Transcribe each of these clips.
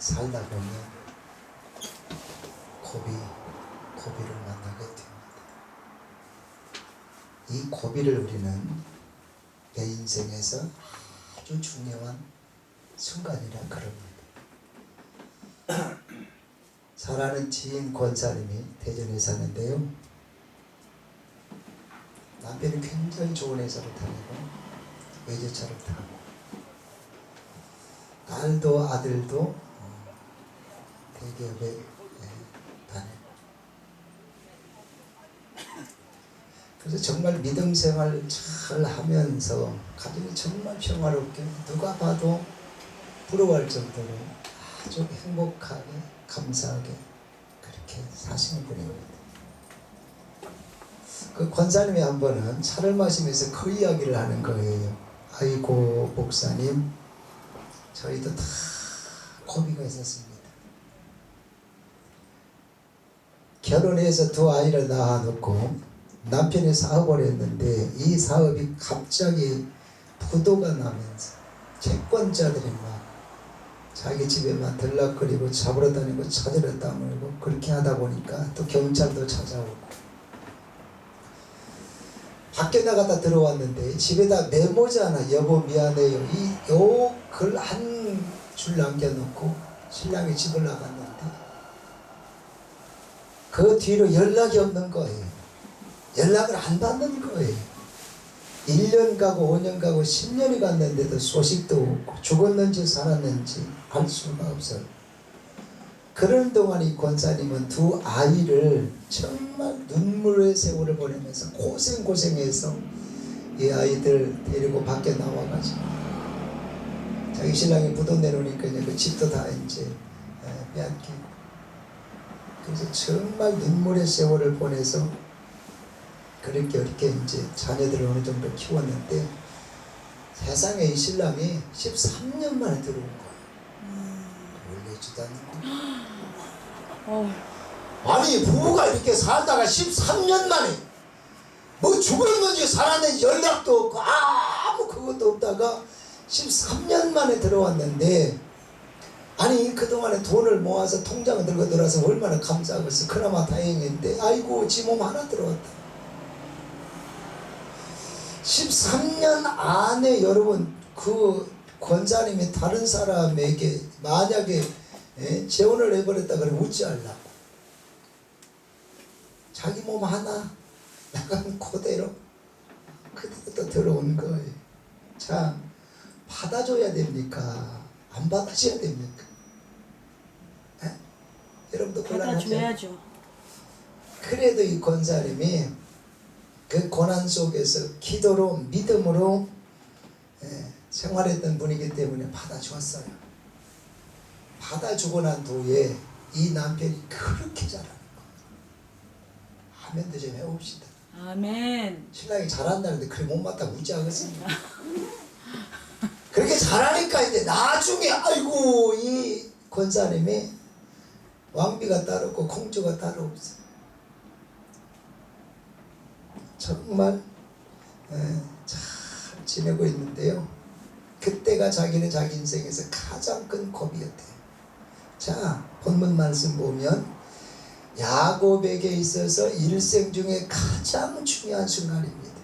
살다 보면 고비를 만나게 됩니다. 이 고비를 우리는 내 인생에서 아주 중요한 순간이라 그럽니다. 잘 아는 지인 권사님이 대전에 사는데요, 남편이 굉장히 좋은 회사를 다니고 외제차를 타고 딸도 아들도 대기업에 다니고, 그래서 정말 믿음 생활 잘 하면서 가정이 정말 평화롭게 누가 봐도 부러워할 정도로 아주 행복하게 감사하게 그렇게 사시는 분입니다. 그 권사님이 한 번은 차를 마시면서 그 이야기를 하는 거예요. 아이고 목사님, 저희도 다 고비가 있었습니다. 결혼해서 두 아이를 낳아놓고 남편이 사업을 했는데 이 사업이 갑자기 부도가 나면서 채권자들이 막 자기 집에만 들락거리고 잡으러 다니고 찾으러 다니고 그렇게 하다 보니까 또 경찰도 찾아오고, 밖에 나갔다 들어왔는데 집에다 메모지 하나, 여보 미안해요, 요 글 한 줄 남겨놓고 신랑이 집을 나갔는데 그 뒤로 연락이 없는 거예요. 연락을 안 받는 거예요. 1년 가고 5년 가고 10년이 갔는데도 소식도 없고 죽었는지 살았는지 알 수가 없어요. 그런 동안 이 권사님은 두 아이를 정말 눈물의 세월을 보내면서 고생해서 이 아이들 데리고 밖에 나와가지고 자기 신랑이 부도 내놓으니까 이제 그 집도 다 이제 빼앗기고, 그래서 정말 눈물의 세월을 보내서 그렇게 이제 자녀들을 어느 정도 키웠는데 세상에 이 신랑이 13년 만에 들어온 거예요. 놀래지도 않고. 아니 부부가 이렇게 살다가 13년 만에 뭐 죽었는지 살았는지 연락도 없고 아무 그것도 없다가 13년 만에 들어왔는데, 아니 그동안에 돈을 모아서 통장을 들고 들어와서 얼마나 감사하겠어. 그나마 다행인데 아이고 지 몸 하나 들어왔다. 13년 안에 여러분, 그 권사님이 다른 사람에게 만약에 재혼을 해버렸다 그러면 웃지 않으려고 자기 몸 하나 나간 그대로 또 들어온 거예요. 자, 받아줘야 됩니까? 안 받아줘야 됩니까? 여러분도 곤란하죠? 받아줘야죠. 그래도 이 권사님이 그 고난 속에서 기도로 믿음으로 생활했던 분이기 때문에 받아주었어요. 받아주고 난 후에 이 남편이 그렇게 잘하는 거예요. 아멘도 좀 해봅시다. 아멘. 신랑이 잘한다는데 그래 못마땅 웃지 않겠습니까? 그렇게 잘하니까 이제 나중에 아이고 이 권사님이 왕비가 따로 없고 공주가 따로 없어요. 정말 잘 지내고 있는데요, 그때가 자기는 자기 인생에서 가장 큰 고비였대요. 자, 본문 말씀 보면 야곱에게 있어서 일생 중에 가장 중요한 순간입니다.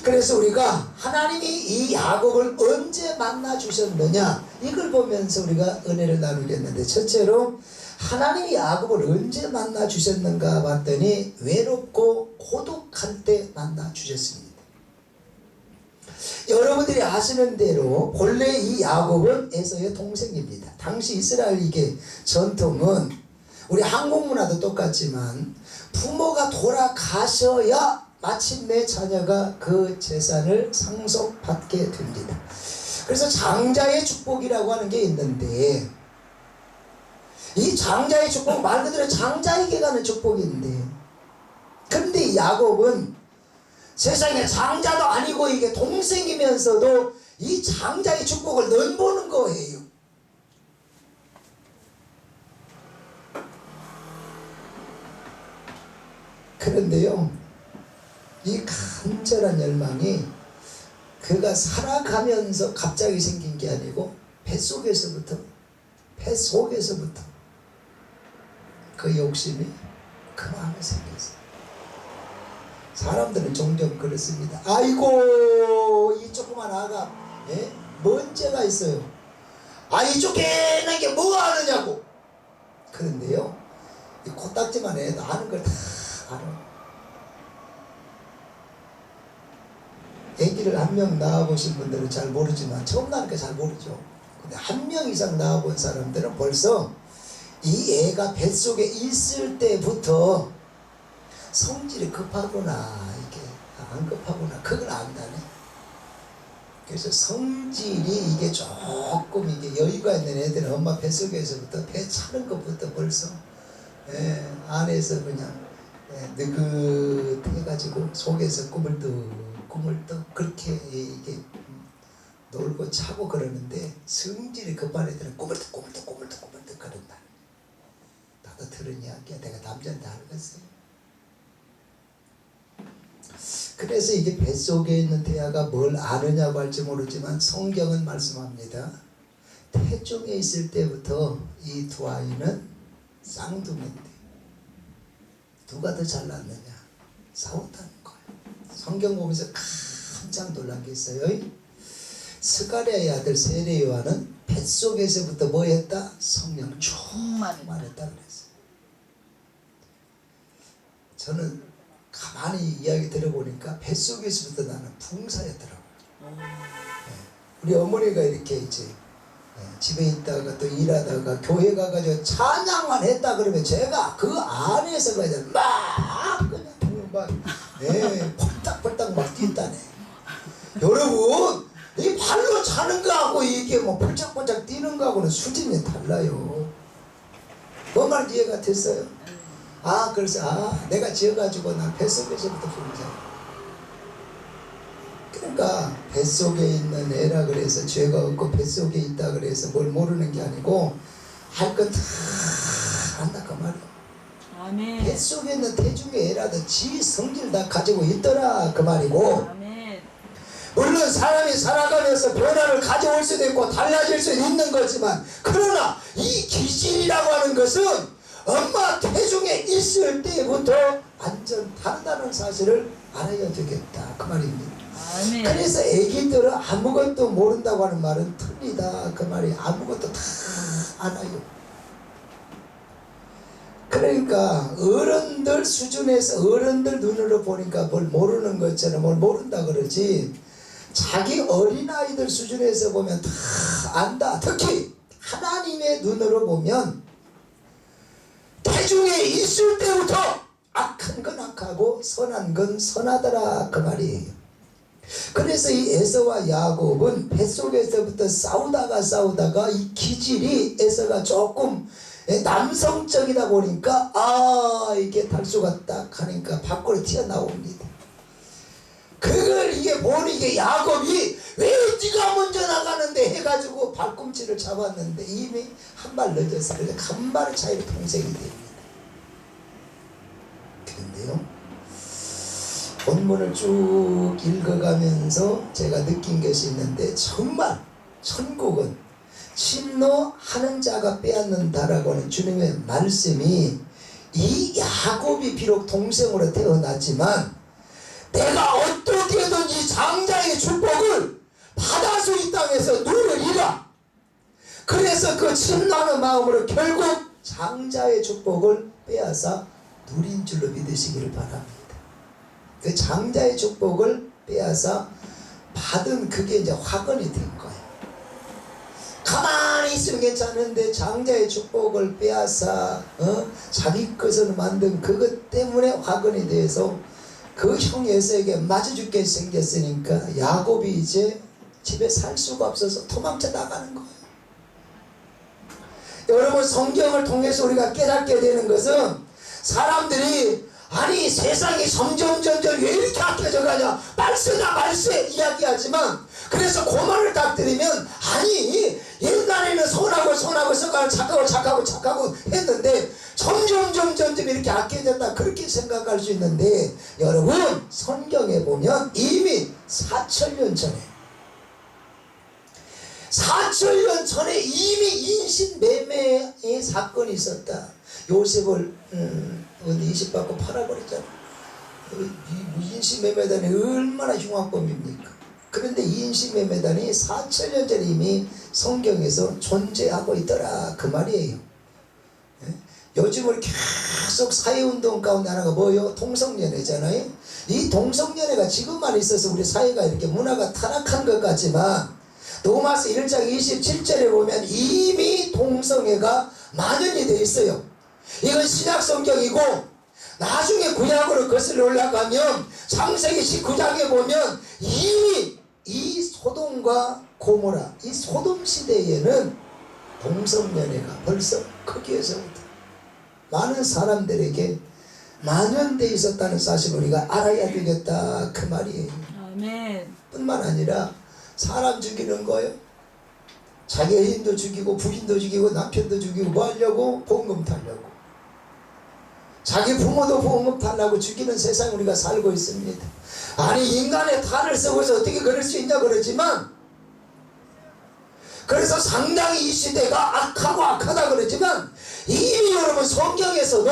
그래서 우리가 하나님이 이 야곱을 언제 만나 주셨느냐, 이걸 보면서 우리가 은혜를 나누겠는데, 첫째로 하나님이 야곱을 언제 만나 주셨는가 봤더니 외롭고 고독할 때 만나 주셨습니다. 여러분들이 아시는 대로 본래 이 야곱은 에서의 동생입니다. 당시 이스라엘에게 전통은 우리 한국 문화도 똑같지만 부모가 돌아가셔야 마침내 자녀가 그 재산을 상속받게 됩니다. 그래서 장자의 축복이라고 하는 게 있는데, 이 장자의 축복 말 그대로 장자에게 가는 축복인데, 그런데 이 야곱은 세상에 장자도 아니고 이게 동생이면서도 이 장자의 축복을 넘보는 거예요. 그런데요, 이 간절한 열망이 그가 살아가면서 갑자기 생긴 게 아니고 뱃속에서부터 배 속에서부터 그 욕심이 그 마음에 생겼어요. 사람들은 종종 그렇습니다. 아이고 이 조그만 아가 뭔 죄가 있어요. 아 이 쪼개나게 뭐 하느냐고. 그런데요 이 코딱지만 해도 아는 걸 다 알아. 아기를 한 명 낳아보신 분들은 잘 모르지만 처음 낳으니까 잘 모르죠. 근데 한 명 이상 낳아본 사람들은 벌써 이 애가 뱃속에 있을 때부터 성질이 급하구나 이게 안 급하구나 그걸 안다네. 그래서 성질이 이게 조금 이게 여유가 있는 애들은 엄마 뱃속에서부터 배 차는 것부터 벌써 안에서 그냥 느긋해가지고 속에서 꾸물떡 그렇게 이게 놀고 차고 그러는데 성질이 급한 애들은 꾸물떡 그런다. 나도 들은 이야기야. 내가 남자한테 알겠어요. 그래서 이게 뱃속에 있는 태아가 뭘 아느냐고 할지 모르지만 성경은 말씀합니다. 태중에 있을 때부터 이 두 아이는 쌍둥이인데 누가 더 잘났느냐 싸웠다는 거예요. 성경 보면서 깜짝 놀란 게 있어요. 스가랴의 아들 세례 요한은 뱃속에서부터 뭐 했다? 성령 충만했다 그랬어요. 저는 가만히 이야기 들어보니까 뱃속에서부터 나는 풍사였더라고요. 우리 어머니가 이렇게 이제 집에 있다가 또 일하다가 교회 가가지고 찬양만 했다 그러면 제가 그 안에서 그냥 막 펄딱펄딱 막 뛰었다네. 여러분 이 발로 차는 거하고 이게 뭐 펄짝펄짝 뛰는 거하고는 수준이 달라요. 뭔 말인지 이해가 됐어요? 그래서 내가 지어가지고 난 뱃속에서부터 풍자. 그러니까 뱃속에 있는 애라 그래서 죄가 없고 뱃속에 있다 그래서 뭘 모르는 게 아니고 할 건 다 안다 그 말이야. 아멘. 뱃속에 있는 태중의 애라도 지 성질 다 가지고 있더라 그 말이고. 아멘. 물론 사람이 살아가면서 변화를 가져올 수도 있고 달라질 수 있는 거지만 그러나 이 기질이라고 하는 것은 엄마 태중에 있을 때부터 완전 다르다는 사실을 알아야 되겠다 그 말입니다. 아멘. 그래서 애기들은 아무것도 모른다고 하는 말은 틀리다 그 말이. 아무것도 다 알아요. 그러니까 어른들 수준에서 어른들 눈으로 보니까 뭘 모르는 것처럼 뭘 모른다 그러지 자기 어린아이들 수준에서 보면 다 안다. 특히 하나님의 눈으로 보면 태중에 있을 때부터 악한 건 악하고 선한 건 선하더라 그 말이에요. 그래서 이 에서와 야곱은 뱃속에서부터 싸우다가 이 기질이 에서가 조금 남성적이다 보니까 이게 달수가 딱 하니까 밖으로 튀어나옵니다. 그걸 이게 보니 이게 야곱이 왜 네가 먼저 나가는데 해가지고 발꿈치를 잡았는데 이미 한 발 늦었어. 그래서 한 발 차이로 통생이 됩니다. 그런데요 본문을 쭉 읽어가면서 제가 느낀 것이 있는데 정말 천국은 침노하는 자가 빼앗는다라고 하는 주님의 말씀이 이 야곱이 비록 동생으로 태어났지만 내가 어떻게든지 장자의 축복을 받아서 이 땅에서 누리리라. 그래서 그 침노하는 마음으로 결국 장자의 축복을 빼앗아 누린 줄로 믿으시기를 바랍니다. 그 장자의 축복을 빼앗아 받은 그게 이제 화근이 된 거예요. 가만히 있으면 괜찮은데 장자의 축복을 빼앗아 자기 것으로 만든 그것 때문에 화근이 돼서 그 형 에서에게 맞아 죽게 생겼으니까 야곱이 이제 집에 살 수가 없어서 도망쳐 나가는 거예요. 여러분 성경을 통해서 우리가 깨닫게 되는 것은 사람들이 아니 세상이 점점 왜 이렇게 악해져 가냐 말세 이야기하지만 그래서 그 말을 딱 들으면 아니 옛날에는 선하고 착하고 했는데 점점 이렇게 악해졌다 그렇게 생각할 수 있는데 여러분 성경에 보면 이미 4,000년 전에 이미 인신매매 성경에 이 사건이 있었다. 요셉을 이식받고 팔아버렸잖아. 인신매매단이 얼마나 흉악범입니까? 그런데 이 인신매매단이 4천년 전에 이미 성경에서 존재하고 있더라 그 말이에요. 요즘은 계속 사회운동 가운데 하나가 뭐예요? 동성연애잖아요. 이 동성연애가 지금만 있어서 우리 사회가 이렇게 문화가 타락한 것 같지만 로마서 1장 27절에 보면 이미 동성애가 만연이 되어 있어요. 이건 신약 성경이고 나중에 구약으로 거슬러 올라가면 창세기 19장에 보면 이미 이 소돔과 고모라 이 소돔 시대에는 동성연애가 벌써 거기에서부터 많은 사람들에게 만연되어 있었다는 사실을 우리가 알아야 되겠다 그 말이에요. 아멘. 뿐만 아니라 사람 죽이는 거예요. 자기 애인도 죽이고 부인도 죽이고 남편도 죽이고 뭐 하려고? 보험금 타려고. 자기 부모도 보험금 타려고 죽이는 세상 우리가 살고 있습니다. 아니 인간의 탈을 쓰고서 어떻게 그럴 수 있냐 그러지만 그래서 상당히 이 시대가 악하고 악하다 그러지만 이미 여러분 성경에서도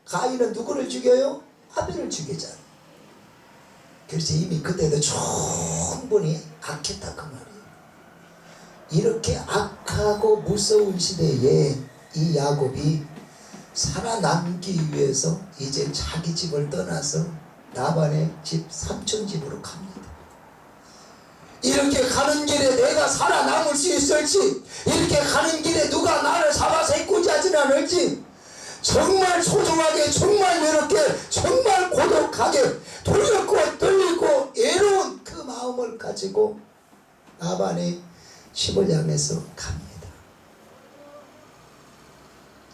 가인은 누구를 죽여요? 아벨을 죽이잖아요. 그래서 이미 그때도 충분히 악했다 그 말이에요. 이렇게 악하고 무서운 시대에 이 야곱이 살아남기 위해서 이제 자기 집을 떠나서 라반의 집 삼촌 집으로 갑니다. 이렇게 가는 길에 내가 살아남을 수 있을지, 이렇게 가는 길에 누가 나를 잡아서 해코지하지는 않을지, 정말 소중하게, 정말 외롭게, 정말 고독하게, 두렵고 떨리고 애로운 그 마음을 가지고 라반의 집을 향해서 갑니다.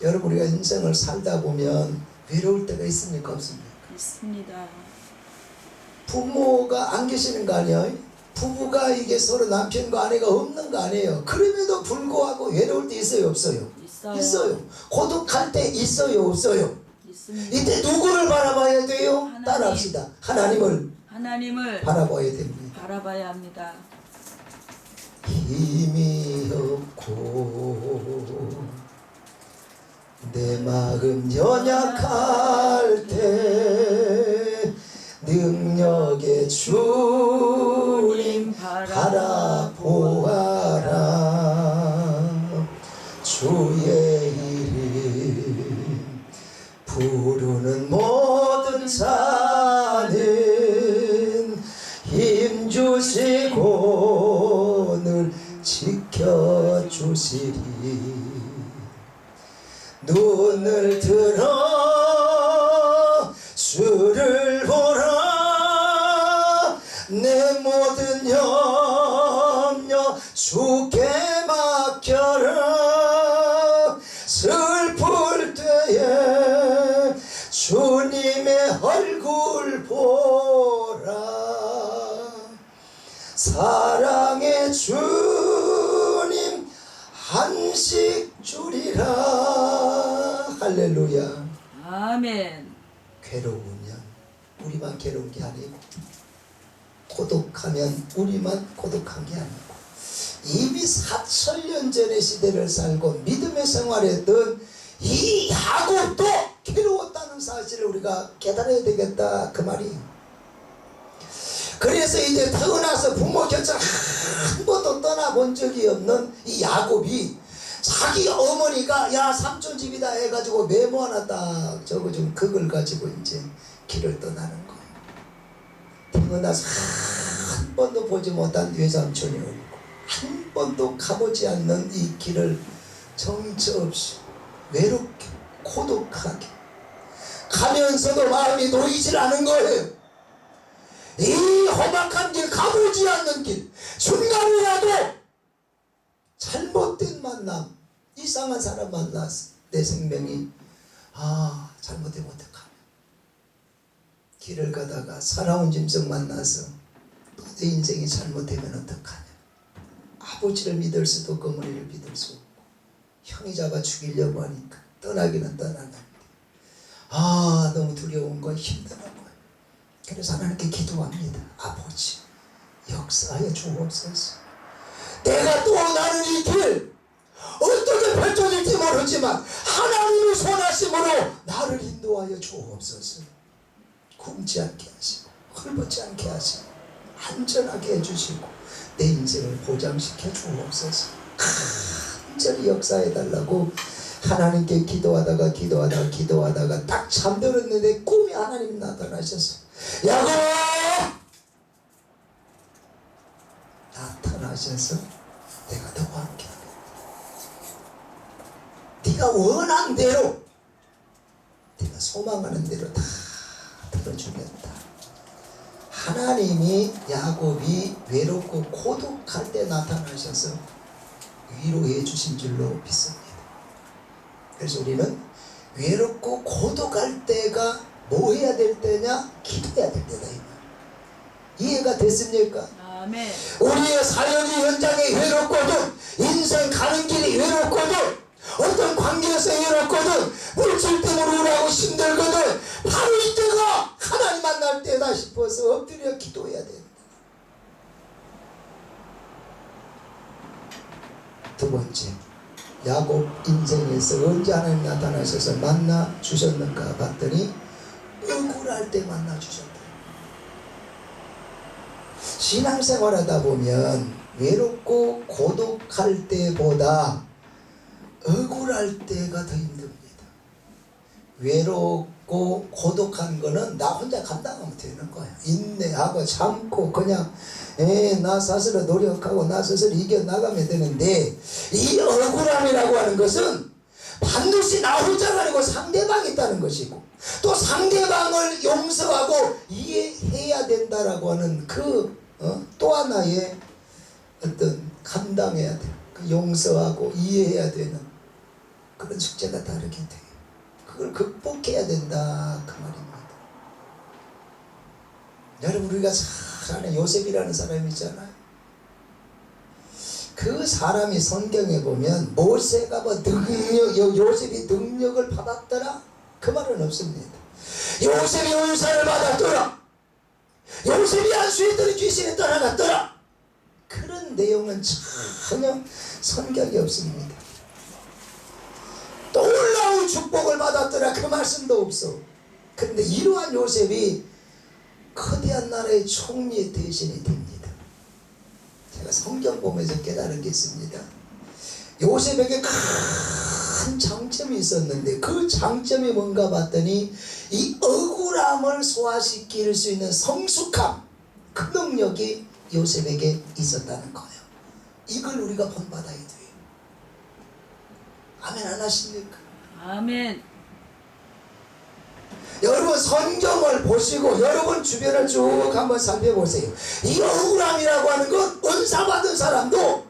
여러분 우리가 인생을 살다 보면 외로울 때가 있습니까 없습니까? 있습니다. 부모가 안 계시는 거 아니에요? 부부가 이게 서로 남편과 아내가 없는 거 아니에요? 그럼에도 불구하고 외로울 때 있어요 없어요? 있어요. 고독할 때 있어요 없어요? 있습니다. 이때 누구를 바라봐야 돼요? 하나님. 따라합시다. 하나님을 바라봐야 됩니다. 바라봐야 합니다. 힘이 없고 내 마음 연약할 때 능력의 주님 바라보아라. 주의 이름 부르는 모든 자는 힘 주시고 늘 지켜주시리. 눈을 들어 주를 보라. 내 모든 염려 주께 맡겨라. 슬플 때에 주님의 얼굴 보라. 사랑의 주님 한식 주리라. 할렐루야. 아멘. 괴로우면 우리만 괴로운 게 아니고 고독하면 우리만 고독한 게 아니고 이미 4천년 전의 시대를 살고 믿음의 생활했던 이 야곱도 괴로웠다는 사실을 우리가 깨달아야 되겠다 그 말이에요. 그래서 이제 태어나서 부모 곁을 한 번도 떠나본 적이 없는 이 야곱이 자기 어머니가 야 삼촌 집이다 해가지고 메모 하나 딱 적어준 그걸 가지고 이제 길을 떠나는 거예요. 태어나서 한 번도 보지 못한 외삼촌이 오고 한 번도 가보지 않는 이 길을 정처 없이 외롭게 고독하게 가면서도 마음이 놓이질 않은 거예요. 이 험악한 길, 가보지 않는 길, 중간이라도 잘못된 만남, 이상한 사람 만나서 내 생명이 잘못되면 어떡하냐. 길을 가다가 살아온 짐승 만나서 또 내 인생이 잘못되면 어떡하냐. 아버지를 믿을 수도 없고 어머니를 믿을 수 없고 형이 잡아 죽이려고 하니까 떠나기는 떠나는데 너무 두려운 거 힘든 거예요. 그래서 하나님께 기도합니다. 아버지 역사하여 주옵소서. 내가 또 나는 이 길 어떻게 펼쳐질지 모르지만 하나님의 선하심으로 나를 인도하여 주옵소서. 굶지 않게 하시고 헐벗지 않게 하시고 안전하게 해주시고 내 인생을 보장시켜 주옵소서. 간절히 역사해달라고 하나님께 기도하다가 딱 잠들었는데 꿈에 하나님 나타나셔서 야곱! 나타나셔서 내가 너와 함께 하겠다. 네가 원한 대로 네가 소망하는 대로 다 들어주겠다. 하나님이 야곱이 외롭고 고독할 때 나타나셔서 위로해 주신 줄로 믿습니다. 그래서 우리는 외롭고 고독할 때가 뭐 해야 될 때냐? 기도해야 될 때다. 이해가 됐습니까? 아멘. 우리의 사역이 현장에 외롭거든, 인생 가는 길이 외롭거든, 어떤 관계에서 외롭거든, 물질 때문에 우울하고 힘들거든, 바로 이때가 하나님 만날 때다 싶어서 엎드려 기도해야 된다. 두 번째, 야곱 인생에서 언제 하나님 나타나셔서 만나 주셨는가 봤더니 억울할 때 만나 주셨다. 신앙생활하다 보면 외롭고 고독할 때보다 억울할 때가 더 힘듭니다. 외롭고 고독한 거는 나 혼자 감당하면 되는 거야. 인내하고 참고 그냥 나 스스로 노력하고 나 스스로 이겨나가면 되는데, 이 억울함이라고 하는 것은 반드시 나 혼자가 아니고 상대방이 있다는 것이고, 또 상대방을 용서하고 이해해야 된다라고 하는 또 하나의 어떤 감당해야 돼. 그 용서하고 이해해야 되는 그런 숙제가 다르게 돼요. 그걸 극복해야 된다 그 말입니다. 여러분, 우리가 잘 아는 요셉이라는 사람이 있잖아요. 그 사람이 성경에 보면 모세가 뭐 요셉이 능력을 받았더라 그 말은 없습니다. 요셉이 은사를 받았더라, 요셉이 안수했더니 귀신이 떠나갔더라, 그런 내용은 전혀 성경에 없습니다. 놀라운 축복을 받았더라 그 말씀도 없어. 그런데 이러한 요셉이 거대한 나라의 총리의 대신이 됩니다. 제가 성경 보면서 깨달은 게 있습니다. 요셉에게 큰 장점이 있었는데 그 장점이 뭔가 봤더니 이 억울함을 소화시킬 수 있는 성숙함, 그 능력이 요셉에게 있었다는 거예요. 이걸 우리가 본받아야 돼요. 아멘 안 하십니까? 아멘. 여러분, 성경을 보시고 여러분 주변을 쭉 한번 살펴보세요. 이 억울함이라고 하는 건 은사 받은 사람도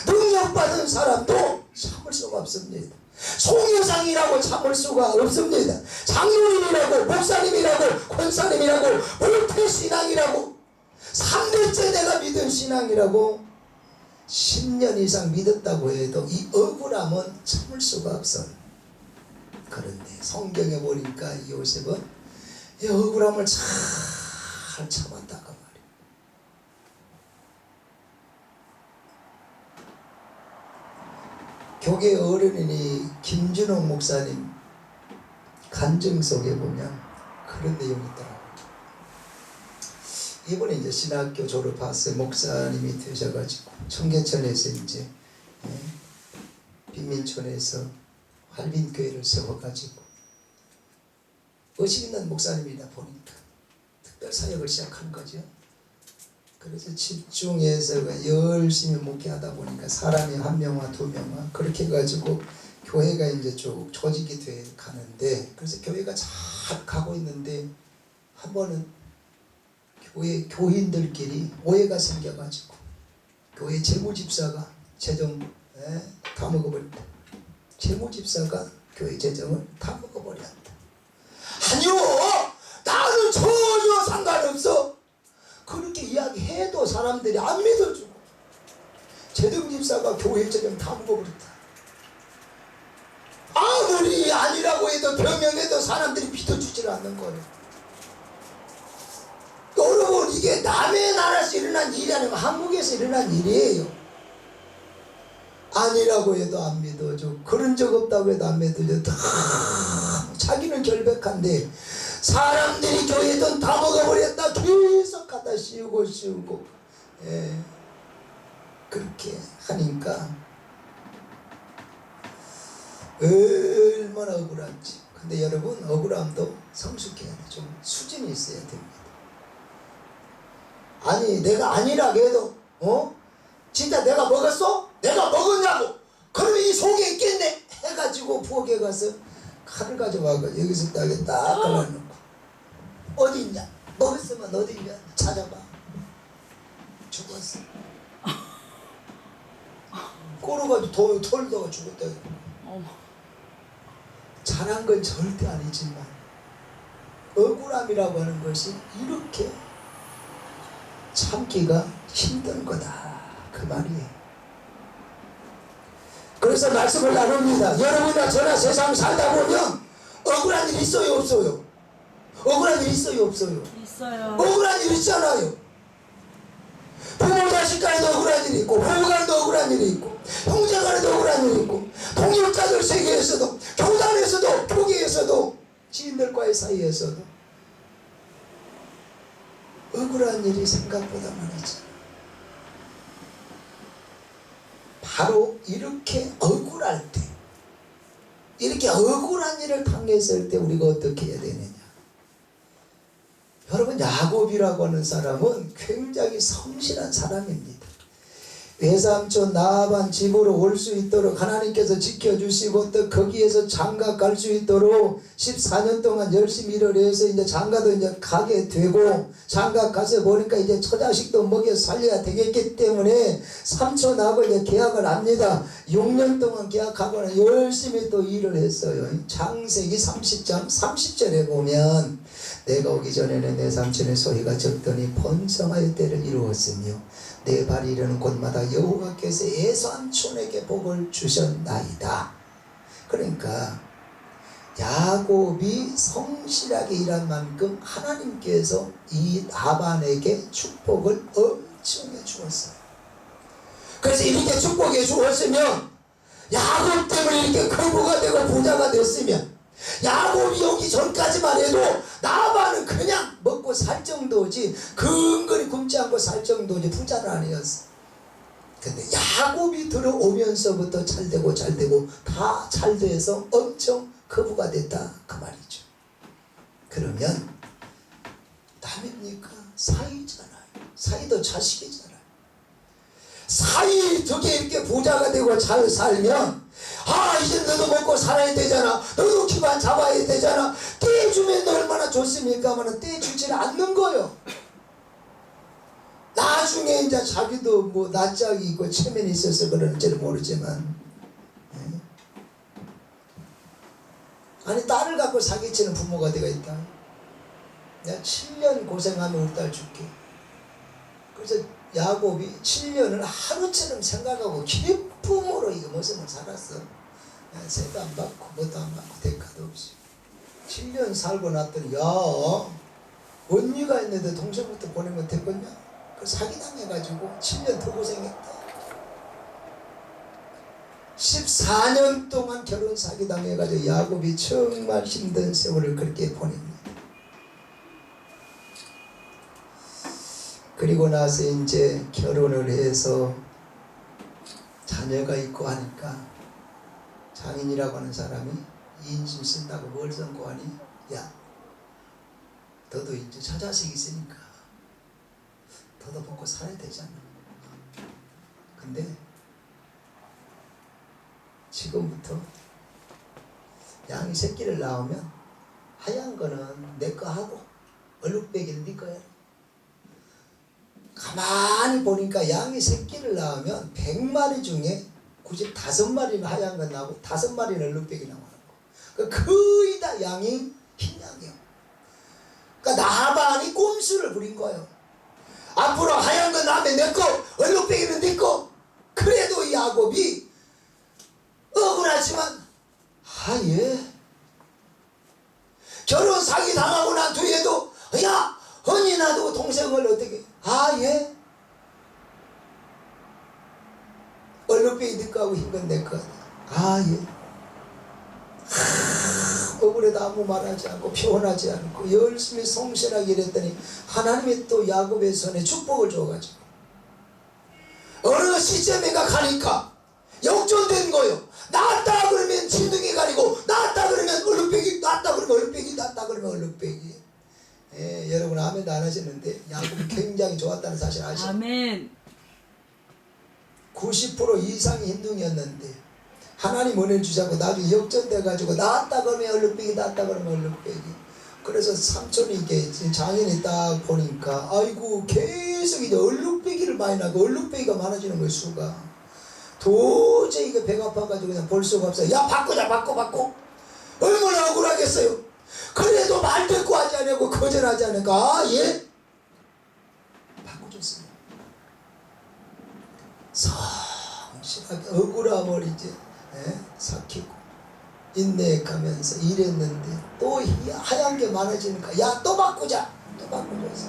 능력 받은 사람도 참을 수가 없습니다. 송유상이라고 참을 수가 없습니다. 장로님이라고 목사님이라고 권사님이라고 물태신앙이라고 3대째 내가 믿은 신앙이라고 10년 이상 믿었다고 해도 이 억울함은 참을 수가 없어. 그런데 성경에 보니까 이 요셉은 이 억울함을 잘 참았다고 말이야. 교계 어른이니 김준홍 목사님 간증 속에 보면 그런 내용이 있더라고요. 이번에 이제 신학교 졸업했어요. 목사님이 되셔가지고 청계천에서 이제 빈민촌에서 할빈교회를 세워가지고 의식 있는 목사님이다 보니까 특별 사역을 시작한 거죠. 그래서 집중해서 열심히 목회하다 보니까 사람이 1명과 2명과 그렇게 해가지고 교회가 이제 쭉 조직이 돼 가는데, 그래서 교회가 잘 가고 있는데 한 번은 교회 교인들끼리 오해가 생겨가지고 교회 재무집사가 재정 다 먹어버렸다. 재무집사가 교회 재정을 다 먹어버렸다. 아니요, 나는 전혀 상관없어. 그렇게 이야기해도 사람들이 안 믿어주고 재정집사가 교회 재정 다 먹어버렸다. 아무리 아니라고 해도 변명해도 사람들이 믿어주질 않는 거예요. 여러분, 이게 남의 나라에서 일어난 일이 아니고 한국에서 일어난 일이에요. 아니라고 해도 안 믿어줘. 그런 적 없다고 해도 안 믿어줘. 다 자기는 결백한데 사람들이 교회 돈 다 먹어버렸다. 계속 갖다 씌우고 예, 그렇게 하니까 얼마나 억울한지. 근데 여러분, 억울함도 성숙해야 돼. 좀 수준이 있어야 됩니다. 아니 내가 아니라고 해도 진짜 내가 먹었어? 내가 먹었냐고? 그러면 이 속에 있겠네 해가지고 부엌에 가서 칼을 가져와서 여기서 딱 갈라놓고 어디 있냐? 먹었으면 어디 있냐? 찾아봐. 죽었어. 꼬르가지고 털다가 죽었다. 잘한 건 절대 아니지만 억울함이라고 하는 것이 이렇게 참기가 힘든 거다, 그 말이에요. 그래서 말씀을 나눕니다. 여러분이나 저나 세상 살다 보면 억울한 일 있어요, 없어요? 억울한 일 있어요, 없어요? 있어요. 억울한 일 있잖아요. 부모 자식 간에도 억울한 일이 있고, 부부 간에도 억울한 일이 있고, 형제 간에도 억울한 일이 있고, 동역자들 세계에서도, 교단에서도, 교계에서도, 지인들과의 사이에서도 억울한 일이 생각보다 많았죠. 바로 이렇게 억울할 때, 이렇게 억울한 일을 당했을 때 우리가 어떻게 해야 되느냐. 여러분, 야곱이라고 하는 사람은 굉장히 성실한 사람입니다. 외삼촌 라반 집으로 올 수 있도록 하나님께서 지켜주시고 또 거기에서 장가 갈 수 있도록 14년 동안 열심히 일을 해서 이제 장가도 이제 가게 되고, 장가 가서 보니까 이제 처자식도 먹여 살려야 되겠기 때문에 삼촌하고 이제 계약을 합니다. 6년 동안 계약하고는 열심히 또 일을 했어요. 창세기 30장 30절에 보면 내가 오기 전에는 내 삼촌의 소리가 적더니 번성하여 때를 이루었으며 내 발이 이르는 곳마다 여호와께서 에삼촌에게 복을 주셨나이다. 그러니까 야곱이 성실하게 일한 만큼 하나님께서 이 라반에게 축복을 엄청 해주었어요. 그래서 이렇게 축복해 주었으면, 야곱 때문에 이렇게 거부가 되고 부자가 됐으면, 야곱이 오기 전까지만 해도 라반은 그냥 먹고 살 정도지, 근근히 굶지 않고 살 정도지 부자는 아니었어. 근데 야곱이 들어오면서부터 잘되고 다 잘돼서 엄청 거부가 됐다, 그 말이죠. 그러면 남입니까? 사이잖아요. 사이도 자식이잖아요. 사이 덕에 이렇게 부자가 되고 잘 살면, 이제 너도 먹고 살아야 되잖아, 너도 기반 잡아야 되잖아, 떼주면 얼마나 좋습니까? 하면 떼주지를 않는 거요. 나중에 이제 자기도 뭐 낯짝이 있고 체면이 있어서 그런지는 모르지만, 아니 딸을 갖고 사기치는 부모가 되어 있다. 내가 7년 고생하면 우리 딸 줄게. 그래서 야곱이 7년을 하루처럼 생각하고 기쁨으로 이거 모습을 살았어. 세도 안 받고 뭐도 안 받고 대가도 없이 7년 살고 났더니, 야, 언니가 있는데 동생부터 보내면 됐겠냐? 그 사기당해가지고 7년 더 고생했다. 14년 동안 결혼 사기당해가지고 야곱이 정말 힘든 세월을 그렇게 보냅니다. 그리고 나서 이제 결혼을 해서 자녀가 있고 하니까 장인이라고 하는 사람이 인심 쓴다고 뭘 선고하니? 야, 너도 이제 처자식 있으니까 너도 먹고 살아야 되잖아. 근데 지금부터 양이 새끼를 낳으면 하얀 거는 내 거 하고 얼룩배기는 네 거야. 가만히 보니까 양이 새끼를 낳으면 100마리 중에 95마리는 하얀 거 나오고 5마리는 얼룩배기 나오는 거. 거의 다 양이 흰 양이요. 그러니까 나반이 꼼수를 부린 거예요. 앞으로 하얀 거 나면 내 거, 얼룩배기는 네 거. 그래도 이 야곱이 억울하지만, 예, 결혼 사기 당하고 난 뒤에도, 야, 언니 놔두고 동생을 어떻게, 예, 얼룩배기 네 거하고 흰 건 내 거. 아 예. 억울해도 아무 말하지 않고 표현하지 않고 열심히 성실하게 일했더니 하나님이 또 야곱의 손에 축복을 줘가지고 어느 시점에가 가니까 역전된 거요. 낳았다 그러면 진둥이 가리고, 낳았다 그러면 얼룩배기, 낳았다 그러면 얼룩배기, 낳았다 그러면 얼룩배기. 예, 여러분 아멘도 안 하시는데 야곱이 굉장히 좋았다는 사실 아시죠? 아멘. 90% 이상이 흰둥이였는데 하나님 은혜를 주자고 나중에 역전돼가지고 낳았다 그러면 얼룩배기, 낳았다 그러면 얼룩배기. 그래서 삼촌이 이게 장인이 딱 보니까 아이고 계속 이제 얼룩배기를 많이 나고 얼룩배기가 많아지는 거예요. 수가 도저히 이거 배가 아파가지고 그냥 볼 수가 없어요. 야 바꾸자, 바꿔. 얼마나 억울하겠어요. 그래도 말 듣고 하지 않고 거절하지 않으니까 아 예? 바꿔줬습니다. 성실하게 억울함을 이제 삭히고 인내가면서 일했는데 또 하얀 게 많아지니까 야 또 바꾸자, 또 바꿔줬어.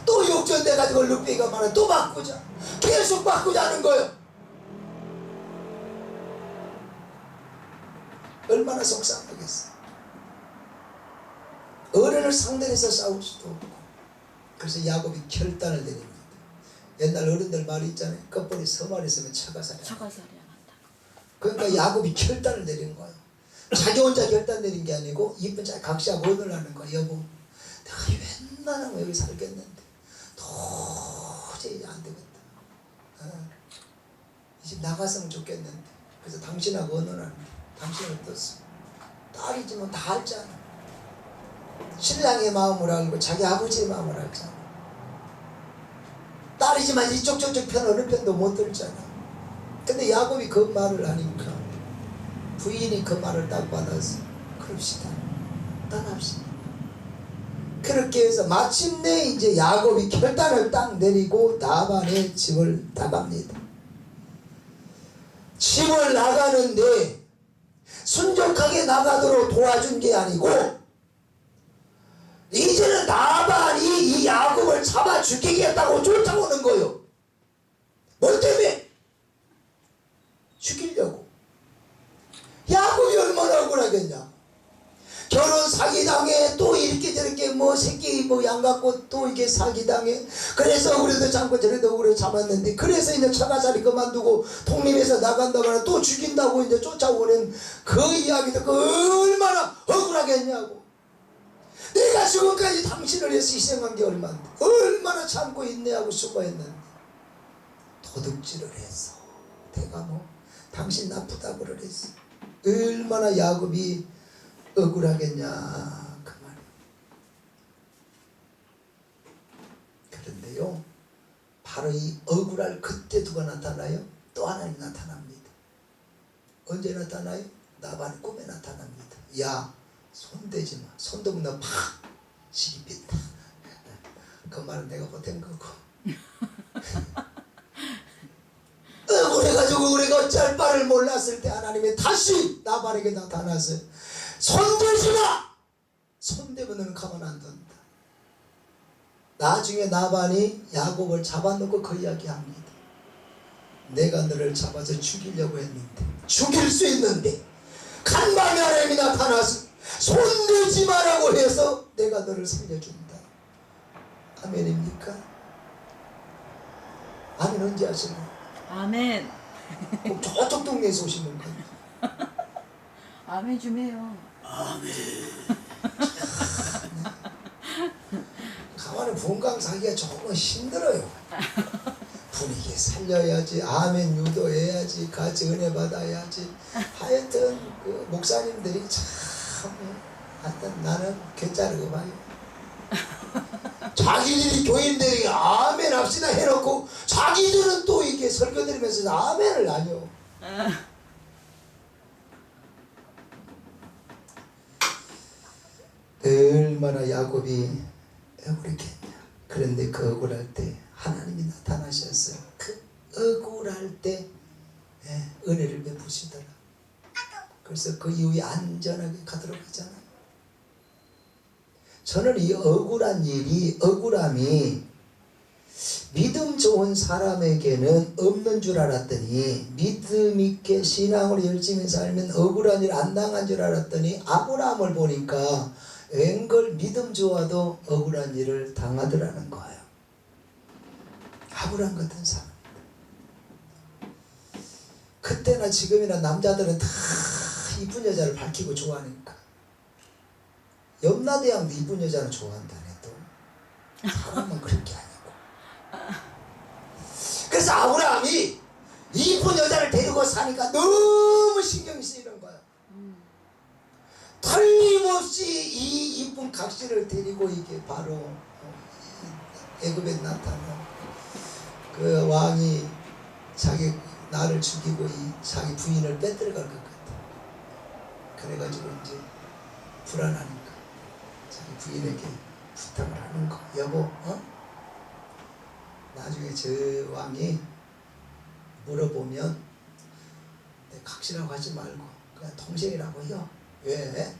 또 역전돼가지고 얼룩배기가 많아, 또 바꾸자. 계속 바꾸자는 거예요. 얼마나 속상하겠어. 어른을 상대해서 싸울 수도 없고. 그래서 야곱이 결단을 내립니다. 옛날 어른들 말이 있잖아요. 끝벌이 서말이 있으면 처가살이 처가살이 안 한다. 그러니까 야곱이 결단을 내린 거예요. 자기 혼자 결단 내린 게 아니고 이쁜 자기 각시하고 언을 하는 거야. 여보 내가 웬만하면 여기 살겠는데 도저히 안 되겠다. 이 집 나갔으면 좋겠는데. 그래서 당신하고 언을 하는 거야. 당신은 어떻소? 딸이지만 다 알잖아. 신랑의 마음을 알고 자기 아버지의 마음을 알잖아. 딸이지만 이쪽 저쪽 편 어느 편도 못 들잖아. 근데 야곱이 그 말을 하니까 부인이 그 말을 딱 받아서 그럽시다, 떠납시다. 그렇게 해서 마침내 이제 야곱이 결단을 딱 내리고 라반의 집을 나갑니다. 집을 나가는데 순적하게 나가도록 도와준 게 아니고 이제는 라반이 이 야곱을 잡아 죽이겠다고 쫓아오는 거예요. 뭘 때문에? 죽이려고. 야곱이 얼마나 억울하겠냐. 결혼 사기당해, 또 이렇게 저렇게 뭐 새끼 뭐 양갖고 또 이게 사기당해. 그래서 그래도 참고 저래도 그래 참았는데, 그래서 이제 처가살이 그만두고 독립해서 나간다거나 또 죽인다고 이제 쫓아오는 그 이야기도 그 얼마나 억울하겠냐고. 내가 지금까지 당신을 위해서 희생한 게 얼마인데, 얼마나 참고 인내하고 수고했는데 도둑질을 해서 내가 뭐 당신 나쁘다고 그랬어. 얼마나 야곱이 억울하겠냐 그 말이에요. 그런데요, 바로 이 억울할 그때 누가 나타나요? 또 하나님 나타납니다. 언제 나타나요? 라반의 꿈에 나타납니다. 야 손대지 마. 손대면 너 팍 시기 빈다. 그 말은 내가 못한 거고. 억울해가지고 우리가 어쩔 바를 몰랐을 때 하나님이 다시 라반에게 나타나서 손대지 마! 손대면 너는 가만 안 둔다. 나중에 라반이 야곱을 잡아놓고 그 이야기합니다. 내가 너를 잡아서 죽이려고 했는데, 죽일 수 있는데 간밤에 하나님이 나타나서 손대지 마라고 해서 내가 너를 살려준다. 아멘입니까? 아멘 언제 하시나요? 아멘. 꼭 저쪽 동네에서 오시는 거예요. 아멘 좀 해요. 가만히 분강 사기가 조금 힘들어요. 분위기 살려야지, 아멘 유도해야지, 같이 은혜 받아야지. 하여튼 그 목사님들이 참 하여튼 나는 괜찮은 거 봐요. 자기들이 교인들이 아멘 합시다 해놓고 자기들은 또 이게 설교 드리면서 아멘을 안 해요. 얼마나 야곱이 억울했겠냐. 그런데 그 억울할 때 하나님이 나타나셔서 그 억울할 때 은혜를 베푸시더라. 그래서 그 이후에 안전하게 가도록 하잖아요. 저는 이 억울한 일이, 억울함이 믿음 좋은 사람에게는 없는 줄 알았더니 믿음 있게 신앙으로 열심히 살면 억울한 일 안 당한 줄 알았더니 아브라함을 보니까 웬걸 믿음 좋아도 억울한 일을 당하더라는 거예요. 아브라함 같은 사람. 그때나 지금이나 남자들은 다 이쁜 여자를 밝히고 좋아하니까. 염라대왕도 이쁜 여자는 좋아한다네 또. 사람은 그런 게 아니고. 그래서 아브라함이 이쁜 여자를 데리고 사니까 너무 신경이 쓰이는 거야. 틀림없이 이 이쁜 각시를 데리고 이게 바로 애굽에 나타나. 그 왕이 자기 나를 죽이고 자기 부인을 빼들어갈 것 같아. 그래가지고 이제 불안하니까 자기 부인에게 부탁을 하는 거. 여보, 나중에 저 왕이 물어보면 내 각시라고 하지 말고 그냥 동생이라고 해요. 왜?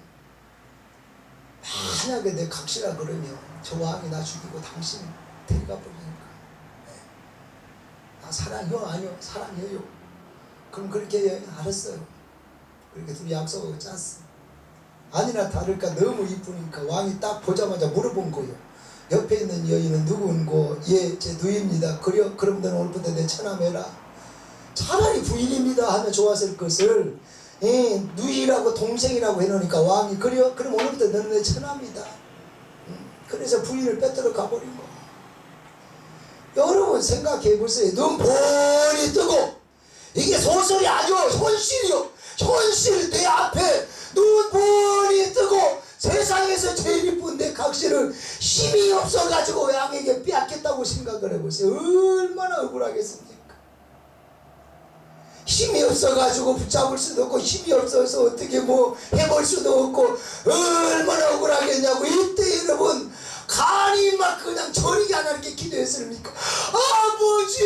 만약에 내 각시라 그러면 저 왕이 나 죽이고 당신 데려가 버리니까. 나 사랑해요? 아니요? 사랑해요. 그럼 그렇게 알았어요. 그렇게 둘이 약속하고 짰어. 아니나 다를까 너무 이쁘니까 왕이 딱 보자마자 물어본 거예요. 옆에 있는 여인은 누구인고? 예, 제 누이입니다. 그럼 너는 오늘부터 내 처남해라. 차라리 부인입니다 하면 좋았을 것을 누이라고 동생이라고 해놓으니까 왕이 그럼 오늘부터 너는 내 처남이다. 그래서 부인을 빼들어 가버린 거예요. 여러분 생각해 보세요. 눈 뻔히 뜨고 이게 소설이 아니요 현실이요. 현실 내 앞에 눈 뻔히 뜨고 세상에서 제일 이쁜 내 각시를 힘이 없어가지고 왕에게 빼앗겼다고 생각을 해보세요. 얼마나 억울하겠습니까? 힘이 없어가지고 붙잡을 수도 없고 힘이 없어서 어떻게 뭐 해볼 수도 없고 얼마나 억울하겠냐고. 이때 여러분 간이 막 그냥 저리게 안 하게 기도했습니까? 아버지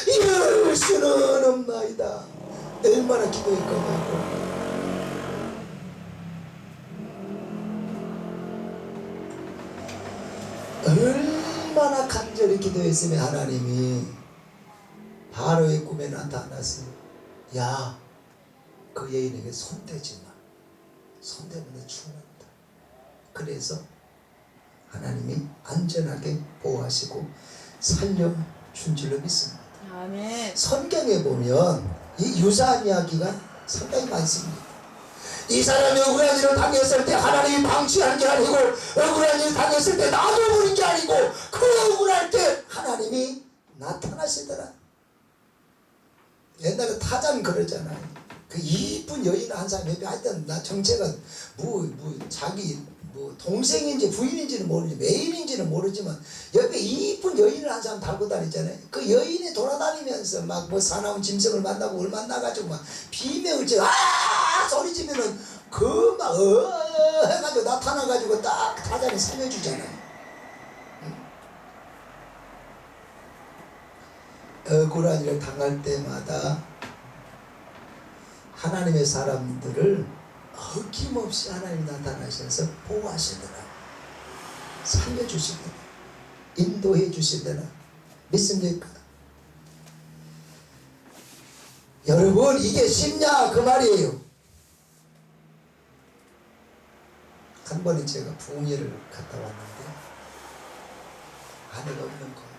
이럴 수는 없나이다. 얼마나 기도했거냐고. 얼마나 간절히 기도했으면 하나님이 바로의 꿈에 나타나서 야, 그 여인에게 손대지 마. 손대면 너 죽는다. 그래서 하나님이 안전하게 보호하시고 살려준 줄로 믿습니다. 아멘. 성경에 보면 이 유사한 이야기가 상당히 많습니다. 이 사람이 억울한 일을 당했을 때 하나님이 방치한 게 아니고 억울한 일을 당했을 때 놔둬버린 게 아니고 그 억울할 때 하나님이 나타나시더라. 옛날에 타잔 그러잖아요. 그 이쁜 여인 한 사람 옆에 하여튼 나 정체가 자기 동생인지 부인인지는 모르지 매일인지는 모르지만 옆에 이쁜 여인을 한 사람 달고 다니잖아요. 그 여인이 돌아다니면서 막 뭐 사나운 짐승을 만나고 을 만나가지고 막 비명을 치고 소리치면은 그 막 해가지고 나타나가지고 딱 타잔이 살려주잖아요. 억울한 일을 당할 때마다 하나님의 사람들을 어김없이 하나님 나타나셔서 보호하시더라. 살려주시더라. 인도해 주시더라. 믿습니까? 여러분 이게 쉽냐 그 말이에요. 한 번은 제가 부흥회를 갔다 왔는데 아내가 없는 거예요.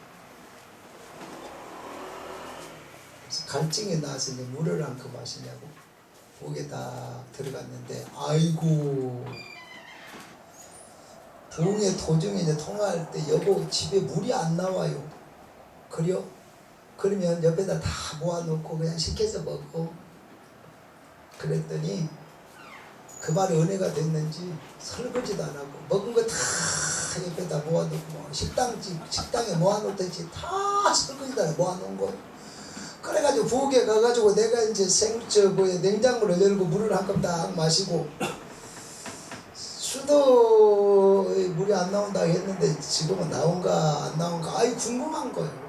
그래서 갈증이 나서 이제 물을 한 컵 마시냐고 목에 딱 들어갔는데 아이고 부흥회 도중에 이제 통화할 때 여보 집에 물이 안 나와요. 그래요? 그러면 옆에다 다 모아놓고 그냥 시켜서 먹어. 그랬더니 그 말이 은혜가 됐는지 설거지도 안 하고 먹은 거 다 옆에다 모아놓고 식당에 모아놓듯이 다 설거지다 모아놓은 거. 그래가지고 부엌에 가가지고 내가 이제 냉장고를 열고 물을 한 컵 딱 마시고 수도에 물이 안 나온다 했는데 지금은 나온가 안 나온가 아이 궁금한 거예요.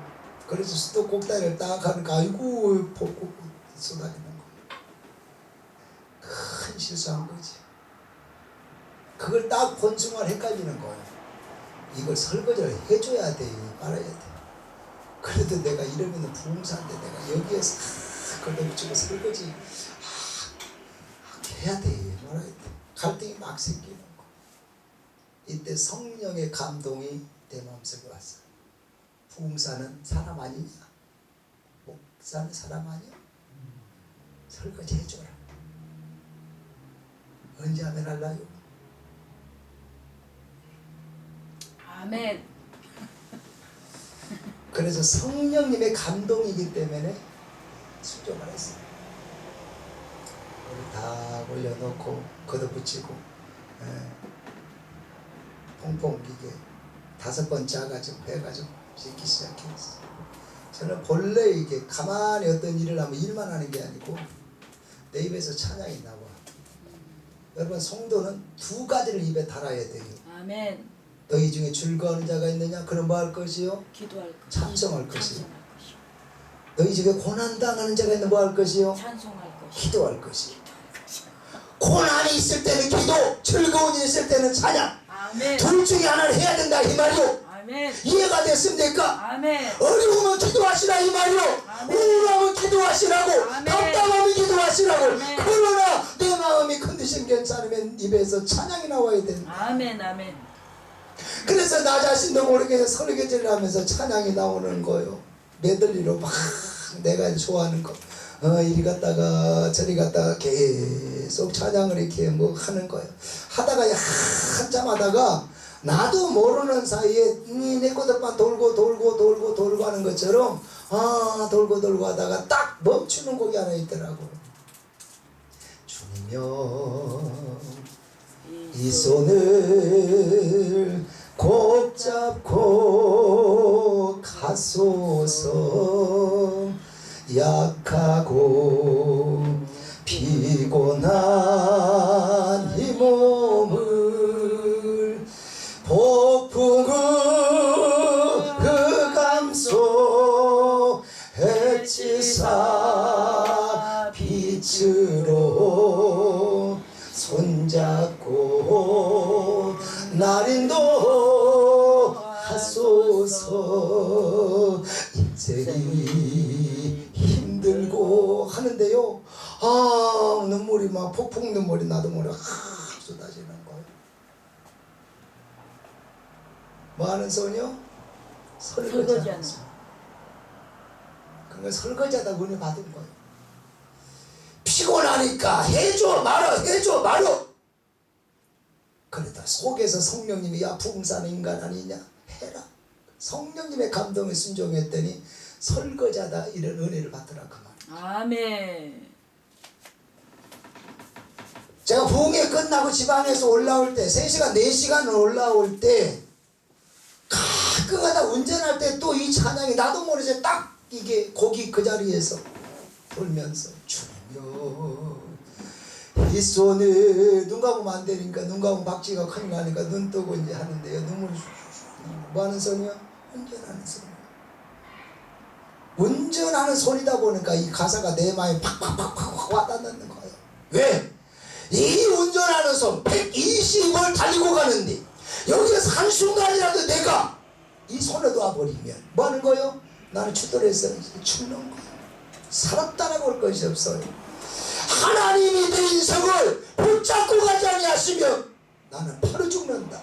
그래서 수도 꼭다리를 딱 하니까 아이고 볶고 쏟아지는 거예요. 큰 실수한 거지. 그걸 딱 본 순간 헷갈리는 거예요. 이걸 설거지를 해줘야 돼, 말아야 돼. 그래도 내가 이러면 부흥사인데 내가 여기에서 그걸 붙이고 설거지 해야 돼, 말아야 돼. 갈등이 막 생기는 거. 이때 성령의 감동이 내 마음속에 왔어요. 부흥사는 사람 아니냐? 목사는 사람 아니야? 설거지 해줘라. 언제 하면 할라요? 아멘. 그래서 성령님의 감동이기 때문에 순종을 했어요. 우리 다 올려놓고 걷어붙이고 퐁퐁 이게 5번 짜가지고 해가지고 씻기 시작했어요. 저는 본래 이게 가만히 어떤 일을 하면 일만 하는 게 아니고 내 입에서 찬양이 나와. 여러분 성도는 2가지를 입에 달아야 돼요. 아멘. 너희 중에 즐거워하는 자가 있느냐? 그럼 뭐 할 것이요? 기도할 것. 찬송할 것이요. 너희 중에 고난당하는 자가 있는 뭐 할 것이요? 찬송할 것. 기도할 것이요. 고난이 있을 때는 기도, 즐거운 일이 있을 때는 찬양. 아멘. 둘 중에 하나를 해야 된다 이 말이요. 아멘. 이해가 됐습니까? 아멘. 어려우면 기도하시라 이 말이요. 우울하면 기도하시라고. 아멘. 답답하면 기도하시라고. 아멘. 그러나 내 마음이 컨디션 괜찮으면 입에서 찬양이 나와야 된다. 아멘. 아멘. 그래서 나 자신도 모르게 설교제를 하면서 찬양이 나오는 거예요. 메들리로 막 내가 좋아하는 거 이리 갔다가 저리 갔다가 계속 찬양을 이렇게 뭐 하는 거예요. 하다가 한참 하다가 나도 모르는 사이에 내 꼬들만 돌고 하는 것처럼 돌고 하다가 딱 멈추는 곡이 하나 있더라고요. 주님여 이 손을 꼭 잡고 가소서. 약하고 피곤한 이 몸을 폭풍의 흑암속 해치사 빛으로 손잡고 날 인도하소서. 인생이 힘들고 하는데요, 눈물이 막 폭풍 눈물이 나도 모르게 쏟아지는 거예요. 뭐 하는 소녀? 설거지하는 소. 그러니까 설거지하다 은혜 받은 거예요. 피곤하니까 해줘 말어 그러다 속에서 성령님이 야 부흥사는 인간 아니냐 해라. 성령님의 감동에 순종했더니 설거지하다 이런 은혜를 받더라 그 말. 아멘. 제가 부흥회 끝나고 지방에서 올라올 때 3시간 4시간 올라올 때 가끔가다 운전할 때 또 이 찬양이 나도 모르게 딱 이게 곡이 그 자리에서 돌면서 주님여 이 손을 눈 감으면 안 되니까 눈 감으면 박쥐가 큰일 나니까 눈 뜨고 이제 하는데요. 눈물이 뭐 하는 손이요? 운전하는 손. 운전하는 손이다 보니까 이 가사가 내 마음에 팍팍팍팍 와닿는 거예요. 왜? 이 운전하는 손 120을 달리고 가는데 여기서 한순간이라도 내가 이 손에 놔버리면 뭐 하는 거예요? 나는 추돌해서 죽는 거예요. 살았다라고 할 것이 없어요. 하나님이 내 인생을 붙잡고 가지 아니하시면 나는 바로 죽는다.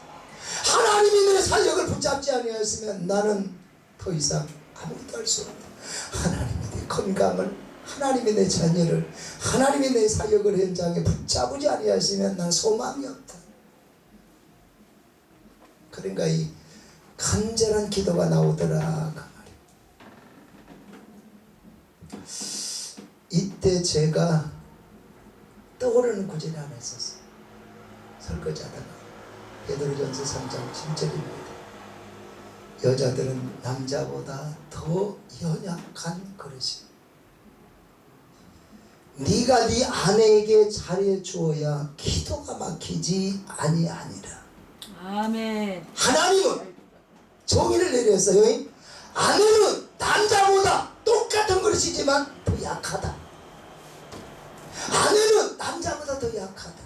하나님이 내 사역을 붙잡지 아니하시면 나는 더 이상 아무것도 할 수 없다. 하나님이 내 건강을, 하나님이 내 자녀를, 하나님이 내 사역을 현장에 붙잡지 아니하시면 난 소망이 없다. 그러니까 이 간절한 기도가 나오더라 그 말이에요. 이때 제가 떠오르는 구절이 하나 있었어요. 설거지하다가 베드로전서 3장 7절입니다. 여자들은 남자보다 더 연약한 그릇이. 네가 네 아내에게 잘해 주어야 기도가 막히지 아니하니라. 아멘. 하나님은 정의를 내렸어요. 아내는 남자보다 똑같은 그릇이지만 더 약하다. 아내는 남자보다 더 약하다.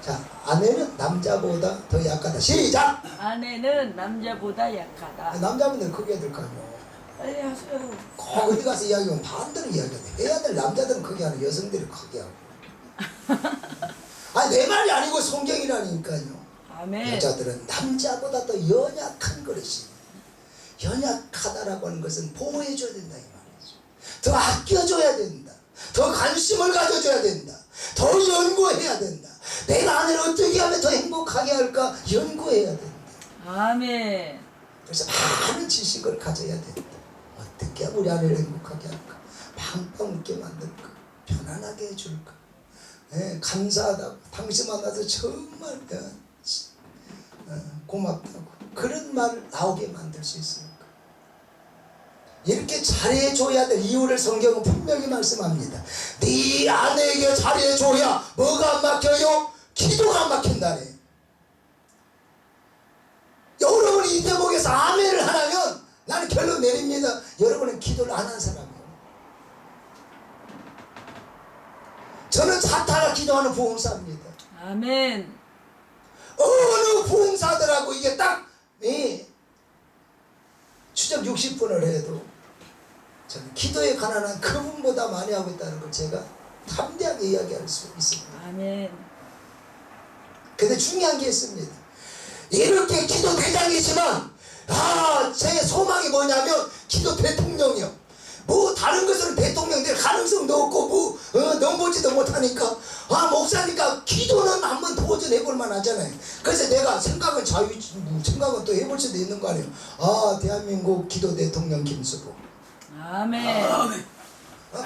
자, 아내는 남자보다 더 약하다. 시작! 아내는 남자보다 약하다. 남자분들 크게 해야 될 거 아니에요. 빨리 하세요. 꼭 어디 가서 이야기하면 반대로 이야기하는데 해야 될 남자들은 크게 하는 여성들이 크게 하고. 아니 내 말이 아니고 성경이라니까요. 아멘. 여자들은 남자보다 더 연약한 그릇이. 연약하다라고 하는 것은 보호해줘야 된다 이 말이죠. 더 아껴줘야 된다. 더 관심을 가져줘야 된다. 더 연구해야 된다. 내가 아내를 어떻게 하면 더 행복하게 할까 연구해야 된다. 아멘. 그래서 많은 지식을 가져야 된다. 어떻게 하면 우리 아내를 행복하게 할까? 빵빵 웃게 만들까? 편안하게 해줄까? 감사하다고 당신 만나서 정말 고맙다고 그런 말 나오게 만들 수 있을까? 이렇게 잘해줘야 될 이유를 성경은 분명히 말씀합니다. 네 아내에게 잘해줘야 뭐가 안 막혀요? 기도가 안 막힌다네. 여러분이 이 대목에서 아멘을 하라면 나는 결론 내립니다. 여러분은 기도를 안 한 사람이에요. 저는 자타가 기도하는 부흥사입니다. 아멘. 어느 부흥사들하고 이게 딱 추적 60분을 해도 저는 기도에 관한 그분보다 많이 하고 있다는 걸 제가 담대하게 이야기할 수 있습니다. 아멘. 근데 중요한 게 있습니다. 이렇게 기도 대장이지만 제 소망이 뭐냐면 기도 대통령이요. 뭐 다른 것은 대통령 될 가능성도 없고 뭐 넘보지도 못하니까 목사니까 기도는 한번 도전해볼 만하잖아요. 그래서 내가 생각은 생각은 또 해볼 수도 있는 거 아니에요. 대한민국 기도 대통령 김수보. 아멘.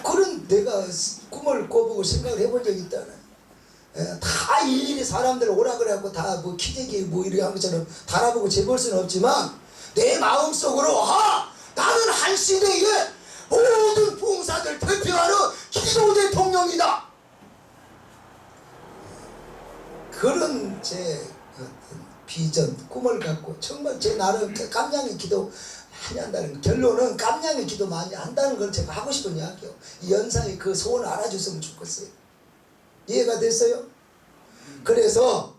그런 내가 꿈을 꿔보고 생각을 해본 적이 있잖아요. 다 일일이 사람들 오라 그래갖고 다 뭐 기대기 뭐 이렇게 한 것처럼 달아보고 재볼 수는 없지만 내 마음속으로 나는 한 시대에 모든 봉사들 대표하는 기도 대통령이다. 그런 제 비전, 꿈을 갖고 정말 제 나름 깜냥이 기도 많이 한다는 거. 결론은 깜냥이 기도 많이 한다는 걸 제가 하고 싶은 이야기요. 이 연사의 그 소원을 알아줬으면 좋겠어요. 이해가 됐어요? 그래서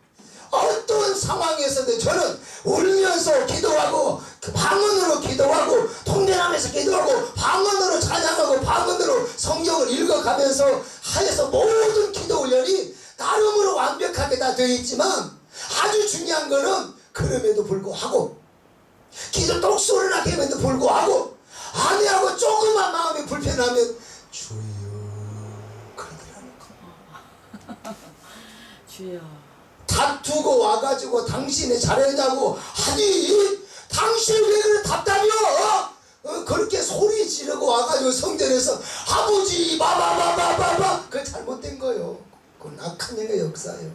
어떤 상황에서도 저는 울면서 기도하고 방언으로 기도하고 통변하면서 기도하고 방언으로 찬양하고 방언으로 성경을 읽어가면서 하여서 모든 기도 훈련이 나름으로 완벽하게 다 되어 있지만 아주 중요한 거는 그럼에도 불구하고 기도 똑소리 나게 함에도 불구하고 아내하고 조그만 마음이 불편하면 주여 그러더라는 거. 주여. 다투고 와가지고 당신이 잘했냐고 아니 당신 왜 그래 답답해요? 그렇게 소리 지르고 와가지고 성전에서 아버지 바바바바바바 그거 잘못된 거예요. 그건 악한 영의 역사예요.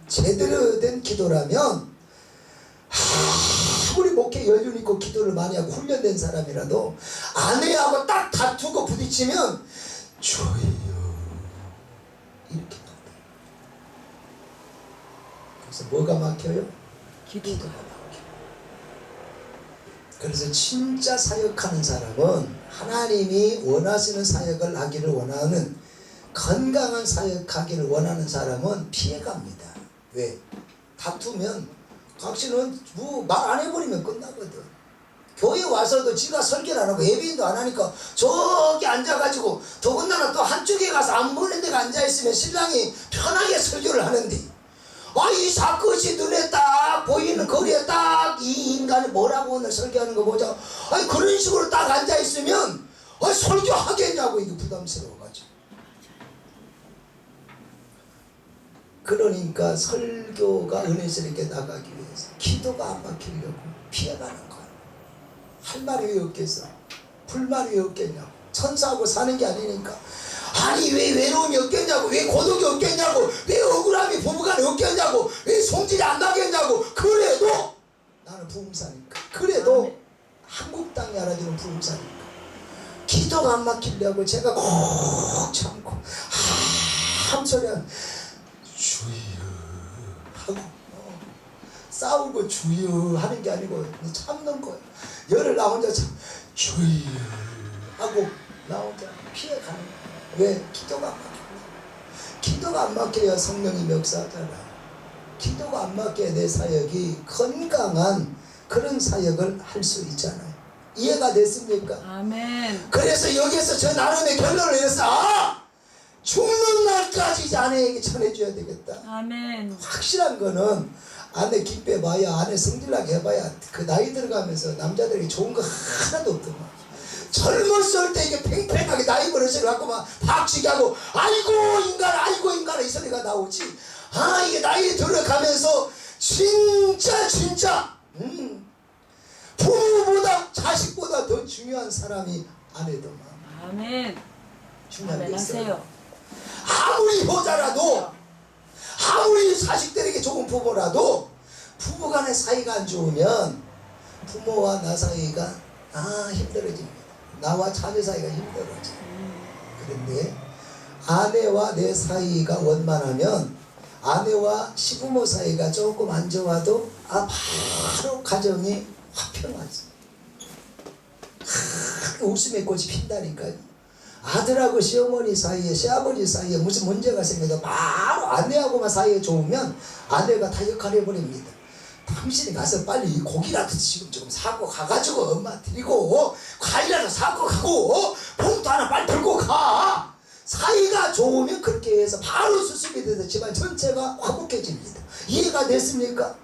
제대로 된 기도라면 아무리 목회 연륜 있고 기도를 많이 하고 훈련된 사람이라도 아내하고 딱 다투고 부딪히면 주여 이렇게 나온다. 그래서 뭐가 막혀요? 기도가 막혀요. 그래서 진짜 사역하는 사람은 하나님이 원하시는 사역을 하기를 원하는 건강한 사역하기를 원하는 사람은 피해갑니다. 왜? 다투면 각시는 뭐 말 안 해버리면 끝나거든. 교회 와서도 지가 설교를 안 하고 예배인도 안 하니까 저기 앉아가지고 더군다나 또 한쪽에 가서 안 보는 데가 앉아있으면 신랑이 편하게 설교를 하는데 이 사끝이 눈에 딱 보이는 거리에 딱 이 인간이 뭐라고 오늘 설교하는 거 보자. 그런 식으로 딱 앉아있으면 설교하겠냐고 이게 부담스러워가지고. 그러니까 설교가 은혜스럽게 나가기 위해서 기도가 안 막히려고 피해가는 거야. 할 말이 왜 없겠어? 불만이 왜 없겠냐고. 천사하고 사는 게 아니니까. 아니 왜 외로움이 없겠냐고, 왜 고독이 없겠냐고, 왜 억울함이 부부간에 없겠냐고, 왜 성질이 안 나겠냐고. 그래도 나는 부흥사니까. 그래도 한국 땅이 알아주는 부흥사니까. 기도가 안 막히려고 제가 꼭 참고 함소리한 주여 하고 싸우고 주여 하는 게 아니고 참는 거예요. 열을 나 혼자 참 주여 하고 나 혼자 피해가는 거예요. 왜? 기도가 안 막혀요. 기도가 안 막혀야 성령이 역사하잖아. 기도가 안 맞게 내 사역이 건강한 그런 사역을 할 수 있잖아요. 이해가 됐습니까? 아멘. 그래서 여기서 저 나름의 결론을 내렸어. 아! 죽는 날까지 이제 아내에게 전해줘야 되겠다. 아멘. 확실한 거는 아내 기 빼봐야, 아내 성질나게 해봐야 그 나이 들어가면서 남자들에게 좋은 거 하나도 없더만. 젊었을 때 이게 팽팽하게 나이 버릇을 갖고 막 박치기 하고 아이고 인간 이 소리가 나오지. 아, 이게 나이 들어가면서 진짜 부모보다 자식보다 더 중요한 사람이 아내더만. 아멘. 중요한 게 아멘 있어요. 하세요. 아무리 효자라도, 아무리 자식들에게 좋은 부모라도 부부간의 사이가 안 좋으면 부모와 나 사이가 힘들어집니다. 나와 자녀 사이가 힘들어져. 그런데 아내와 내 사이가 원만하면, 아내와 시부모 사이가 조금 안 좋아도 바로 가정이 화평하지. 웃음의 꽃이 핀다니까요. 아들하고 시어머니 사이에, 시아버지 사이에 무슨 문제가 생겨도 바로 아내하고만 사이에 좋으면 아내가 다 역할해버립니다. 당신이 가서 빨리 고기라도 지금 좀 사고 가가지고 엄마 드리고, 과일이라도 사고 가고, 봉투 하나 빨리 들고 가. 사이가 좋으면 그렇게 해서 바로 수습이 돼서 집안 전체가 화목해집니다. 이해가 됐습니까?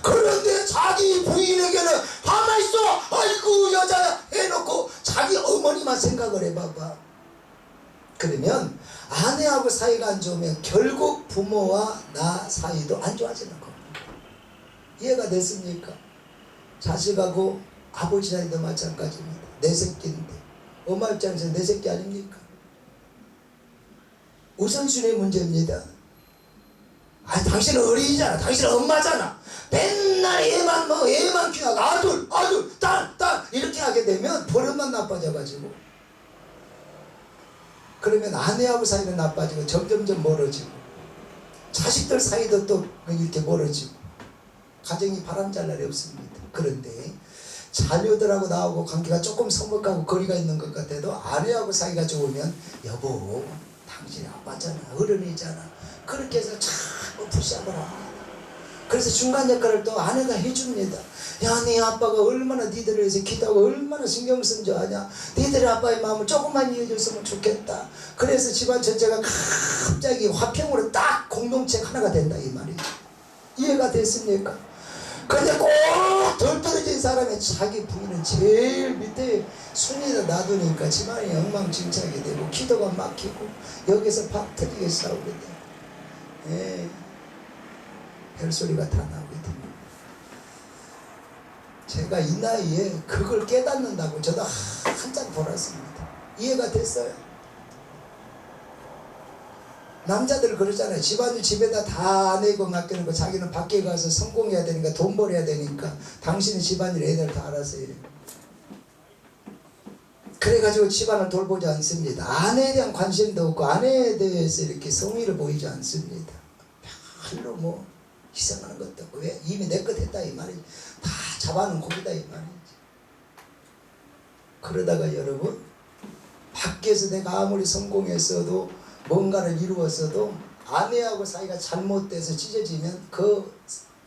그런데 자기 부인에게는 가만있어, 아이고 여자야 해놓고 자기 어머니만 생각을 해봐봐. 그러면 아내하고 사이가 안 좋으면 결국 부모와 나 사이도 안 좋아지는 겁니다. 이해가 됐습니까? 자식하고 아버지 사이도 마찬가지입니다. 내 새끼인데 엄마 입장에서 내 새끼 아닙니까? 우선순위의 문제입니다. 당신은 어린이잖아, 당신은 엄마잖아. 맨날 애만 키우고 아들 딸 이렇게 하게 되면 버릇만 나빠져가지고, 그러면 아내하고 사이는 나빠지고 점점점 멀어지고, 자식들 사이도 또 이렇게 멀어지고, 가정이 바람잘 날이 없습니다. 그런데 자녀들하고 나하고 관계가 조금 서먹하고 거리가 있는 것 같아도 아내하고 사이가 좋으면, 여보 당신이 아빠잖아, 어른이잖아, 그렇게 해서 자꾸 푸시업을 합니다. 그래서 중간 역할을 또 아내가 해줍니다. 야, 네 아빠가 얼마나 니들을 위해서 기도하고 얼마나 신경 쓴 줄 아냐. 니들의 아빠의 마음을 조금만 이해해줬으면 좋겠다. 그래서 집안 전체가 갑자기 화평으로 딱 공동체가 하나가 된다, 이 말이죠. 이해가 됐습니까? 근데 꼭 덜 떨어진 사람이 자기 부인은 제일 밑에 순위에다 놔두니까 집안이 엉망진창이 되고 기도가 막히고 여기서 박 터지게 싸우게 돼. 별소리가 다 나오게 됩니다. 제가 이 나이에 그걸 깨닫는다고 저도 한참 돌았습니다. 이해가 됐어요? 남자들 그러잖아요. 집안일 집에다 다 내고 맡겨놓고 자기는 밖에 가서 성공해야 되니까, 돈 벌어야 되니까 당신은 집안일 애들 다 알아서 해요. 그래가지고 집안을 돌보지 않습니다. 아내에 대한 관심도 없고 아내에 대해서 이렇게 성의를 보이지 않습니다. 별로 뭐 희생하는 것도 없고, 왜? 이미 내 것 했다 이 말이지. 다 잡아놓은 고기다 이 말이지. 그러다가 여러분, 밖에서 내가 아무리 성공했어도 뭔가를 이루었어도 아내하고 사이가 잘못돼서 찢어지면 그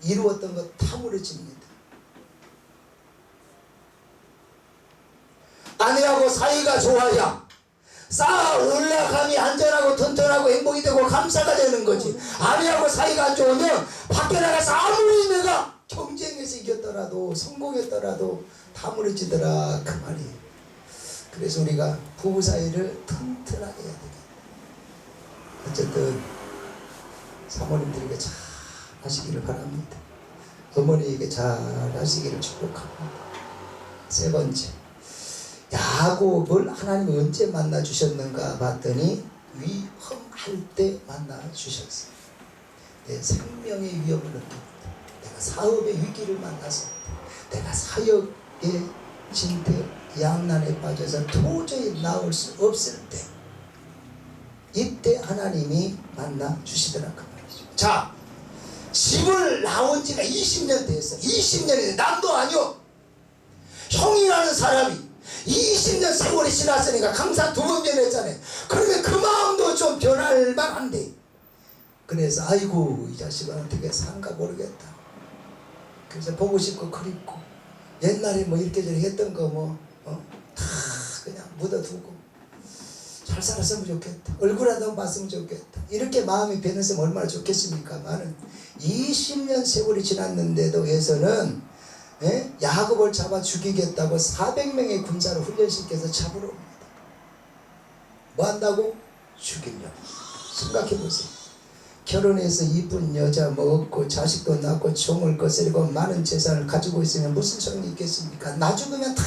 이루었던 것 다 무너집니다. 아내하고 사이가 좋아야 쌓아 올라감이 안전하고 튼튼하고 행복이 되고 감사가 되는 거지. 아내하고 사이가 안 좋으면 밖에 나가서 아무리 내가 경쟁에서 이겼더라도 성공했더라도 다 무너지더라, 그 말이에요. 그래서 우리가 부부 사이를 튼튼하게 해야 되겠다. 어쨌든 사모님들에게 잘 하시기를 바랍니다. 어머니에게 잘 하시기를 축복합니다. 세 번째, 야곱을 하나님이 언제 만나 주셨는가 봤더니 위험할 때 만나 주셨어요. 내 생명의 위험을 느낄 때, 내가 사업의 위기를 만났을 때, 내가 사역의 진퇴 양난에 빠져서 도저히 나올 수 없을 때, 이때 하나님이 만나 주시더라, 그 말이죠. 자, 집을 나온 지가 20년 됐어. 20년이 남도 아니요, 형이라는 사람이 20년 세월이 지났으니까 강사 2번 변했잖아요. 그러면 그 마음도 좀 변할 만한데, 그래서 아이고 이 자식은 어떻게 산가 모르겠다. 그래서 보고 싶고 그립고 옛날에 뭐 이렇게 저렇게 했던 거 뭐 다 그냥 묻어두고 잘 살았으면 좋겠다. 얼굴 한번 봤으면 좋겠다. 이렇게 마음이 변했으면 얼마나 좋겠습니까만은 20년 세월이 지났는데도 에서는 야곱을 잡아 죽이겠다고 400명의 군사를 훈련시켜서 잡으러 옵니다. 뭐 한다고? 죽이려고. 생각해보세요. 결혼해서 이쁜 여자 먹고 자식도 낳고 종을 거스리고 많은 재산을 가지고 있으면 무슨 소용이 있겠습니까? 나 죽으면 다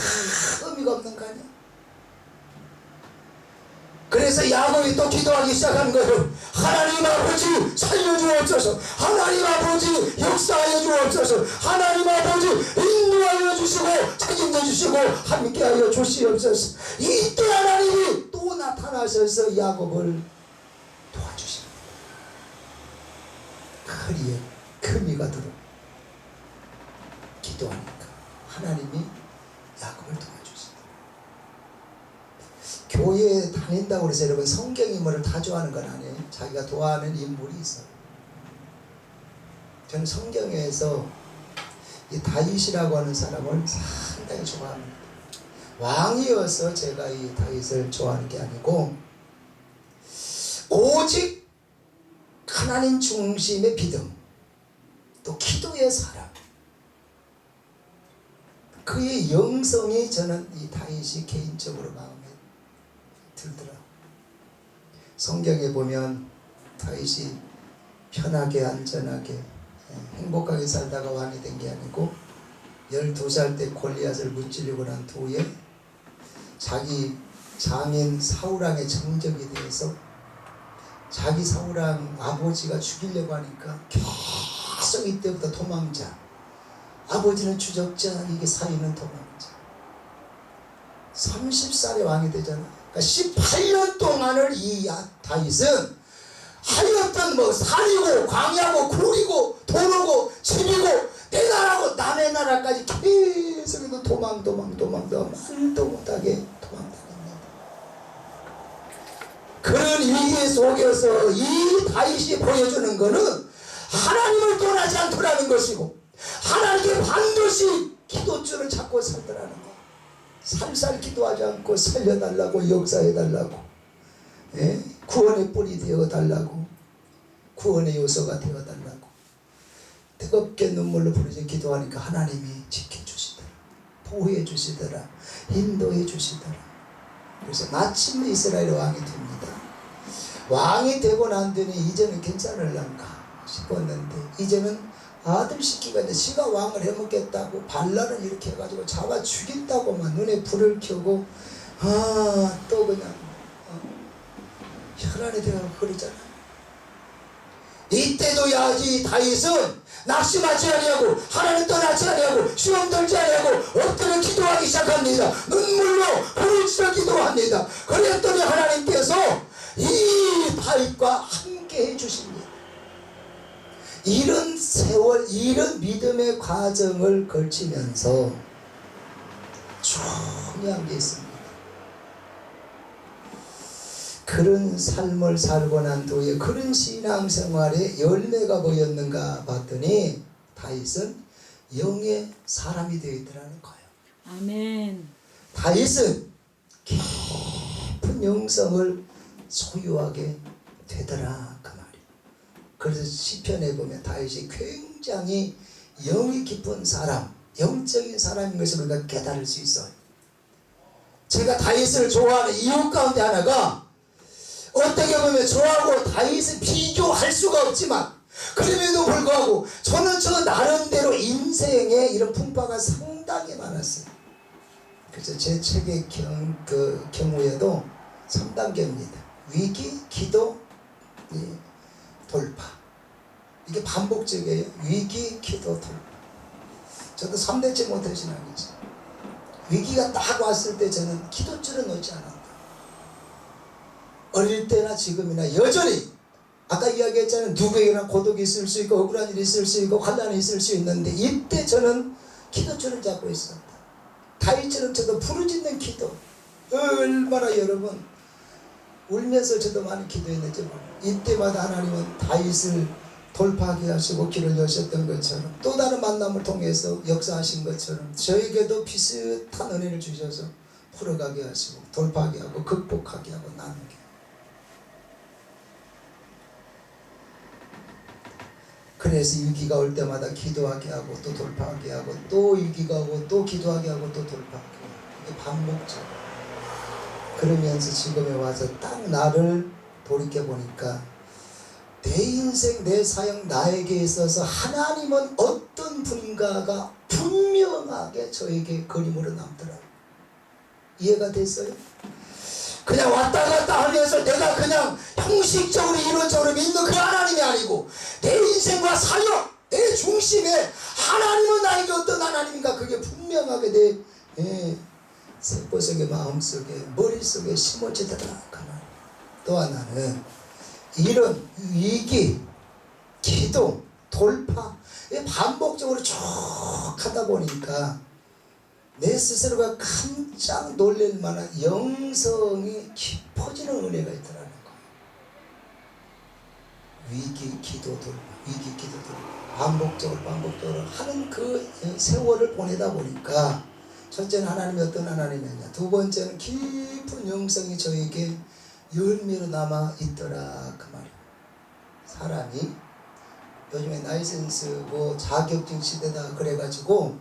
의미가 없는 거 아니야? 그래서 야곱이 또 기도하기 시작한 거예요. 하나님 아버지 살려주옵소서. 하나님 아버지 역사하여 주옵소서. 하나님 아버지 인도하여 주시고 책임져 주시고 함께하여 주시옵소서. 이때 하나님이 또 나타나셔서 야곱을 도와주십니다. 허리에 금이가 들어 기도하니까 하나님이 야곱을 도와주십니다. 교회에 다닌다고 해서 여러분 성경 인물을 다 좋아하는 건 아니에요. 자기가 좋아하는 인물이 있어요. 저는 성경에서 이 다윗이라고 하는 사람을 상당히 좋아합니다. 왕이어서 제가 이 다윗을 좋아하는 게 아니고 오직 하나님 중심의 믿음 또 기도의 사람 그의 영성이 저는 이 다윗이 개인적으로 마음에 들더라. 성경에 보면 다윗이 편하게 안전하게 행복하게 살다가 왕이 된 게 아니고 12살 때 골리앗을 무찌르고 난 후에 자기 장인 사울왕의 정적이 되어서 자기 사울왕 아버지가 죽이려고 하니까 계속 이때부터 도망자. 아버지는 추적자, 이게 사위는 도망자. 30살에 왕이 되잖아. 그러니까 18년 동안을 이 다윗은 하여튼 뭐 살이고 광야고 굴이고 도르고 집이고 내 나라고 남의 나라까지 계속 도망 말도 못하게 도망다닙니다. 그런 위기 속에서 이 다윗이 보여주는 것은 하나님을 떠나지 않더라는 것이고 하나님께 반드시 기도줄을 잡고 살더라는 것. 살살 기도하지 않고 살려달라고 역사해달라고 구원의 뿌리 되어달라고 구원의 요소가 되어달라고 뜨겁게 눈물로 부르짖어 기도하니까 하나님이 지켜주시더라. 보호해 주시더라. 인도해 주시더라. 그래서 마침내 이스라엘 왕이 됩니다. 왕이 되고 난 뒤에 이제는 괜찮을란가 싶었는데 이제는 아들 시키가 이제 지가 왕을 해먹겠다고 반란을 이렇게 해가지고 잡아 죽인다고만 눈에 불을 켜고 또 그냥 혈안이 되어가고 그러잖아. 이때도 야지 다윗은 낙심하지 아니하고 하나님 떠나지 아니하고 시험 들지 아니하고 엎드려 기도하기 시작합니다. 눈물로 부르짖어 기도합니다. 그랬더니 하나님께서 이 다윗과 함께 해주십니다. 이런 세월, 이런 믿음의 과정을 걸치면서 중요한 게 있습니다. 그런 삶을 살고 난 뒤에 그런 신앙생활에 열매가 보였는가 봤더니 다윗은 영의 사람이 되어 있더라는 거예요. 아멘. 다윗은 깊은 영성을 소유하게 되더라 그 말이에요. 그래서 시편에 보면 다윗이 굉장히 영이 깊은 사람, 영적인 사람인 것을 우리가 깨달을 수 있어요. 제가 다윗을 좋아하는 이유 가운데 하나가 어떻게 보면 저하고 다윗을 비교할 수가 없지만 그럼에도 불구하고 저는 저 나름대로 인생에 이런 풍파가 상당히 많았어요. 그래서 제 책의 경우에도 3단계입니다. 위기, 기도, 돌파. 이게 반복적이에요. 위기, 기도, 돌파. 저도 3대째 못할 신앙이죠. 위기가 딱 왔을 때 저는 기도줄을 놓지 않았다. 어릴 때나 지금이나 여전히 아까 이야기했잖아요. 누구에게나 고독이 있을 수 있고 억울한 일이 있을 수 있고 환난이 있을 수 있는데 이때 저는 기도줄을 잡고 있었다. 다윗처럼 저도 부르짖는 기도. 얼마나 여러분 울면서 저도 많이 기도했는지 이때마다 하나님은 다윗을 돌파하게 하시고 길을 여셨던 것처럼 또 다른 만남을 통해서 역사하신 것처럼 저에게도 비슷한 은혜를 주셔서 풀어가게 하시고 돌파하게 하고 극복하게 하고 나누게. 그래서 위기가 올 때마다 기도하게 하고 또 돌파하게 하고 또 위기가 오고 또 기도하게 하고 또 돌파하게 하고 이게 반복적으로. 그러면서 지금에 와서 딱 나를 돌이켜보니까 내 인생 내 사역 나에게 있어서 하나님은 어떤 분인가가 분명하게 저에게 그림으로 남더라고요. 이해가 됐어요? 그냥 왔다 갔다 하면서 내가 그냥 형식적으로 이론적으로 믿는 그 하나님이 아니고 내 인생과 사역 내 중심에 하나님은 나에게 어떤 하나님인가 그게 분명하게 내 세포 속에 마음속에 머릿속에 심어지더라. 또 하나는 이런 위기 기도 돌파 반복적으로 쭉 하다 보니까 내 스스로가 깜짝 놀랄 만한 영성이 깊어지는 은혜가 있더라는 거예요. 위기 기도 돌파 위기 기도 돌파 반복적으로 하는 그 세월을 보내다 보니까 첫째는 하나님이 어떤 하나님이냐, 두 번째는 깊은 영성이 저에게 열매로 남아 있더라 그 말이에요. 사람이 요즘에 라이센스 뭐 자격증 시대다 그래가지고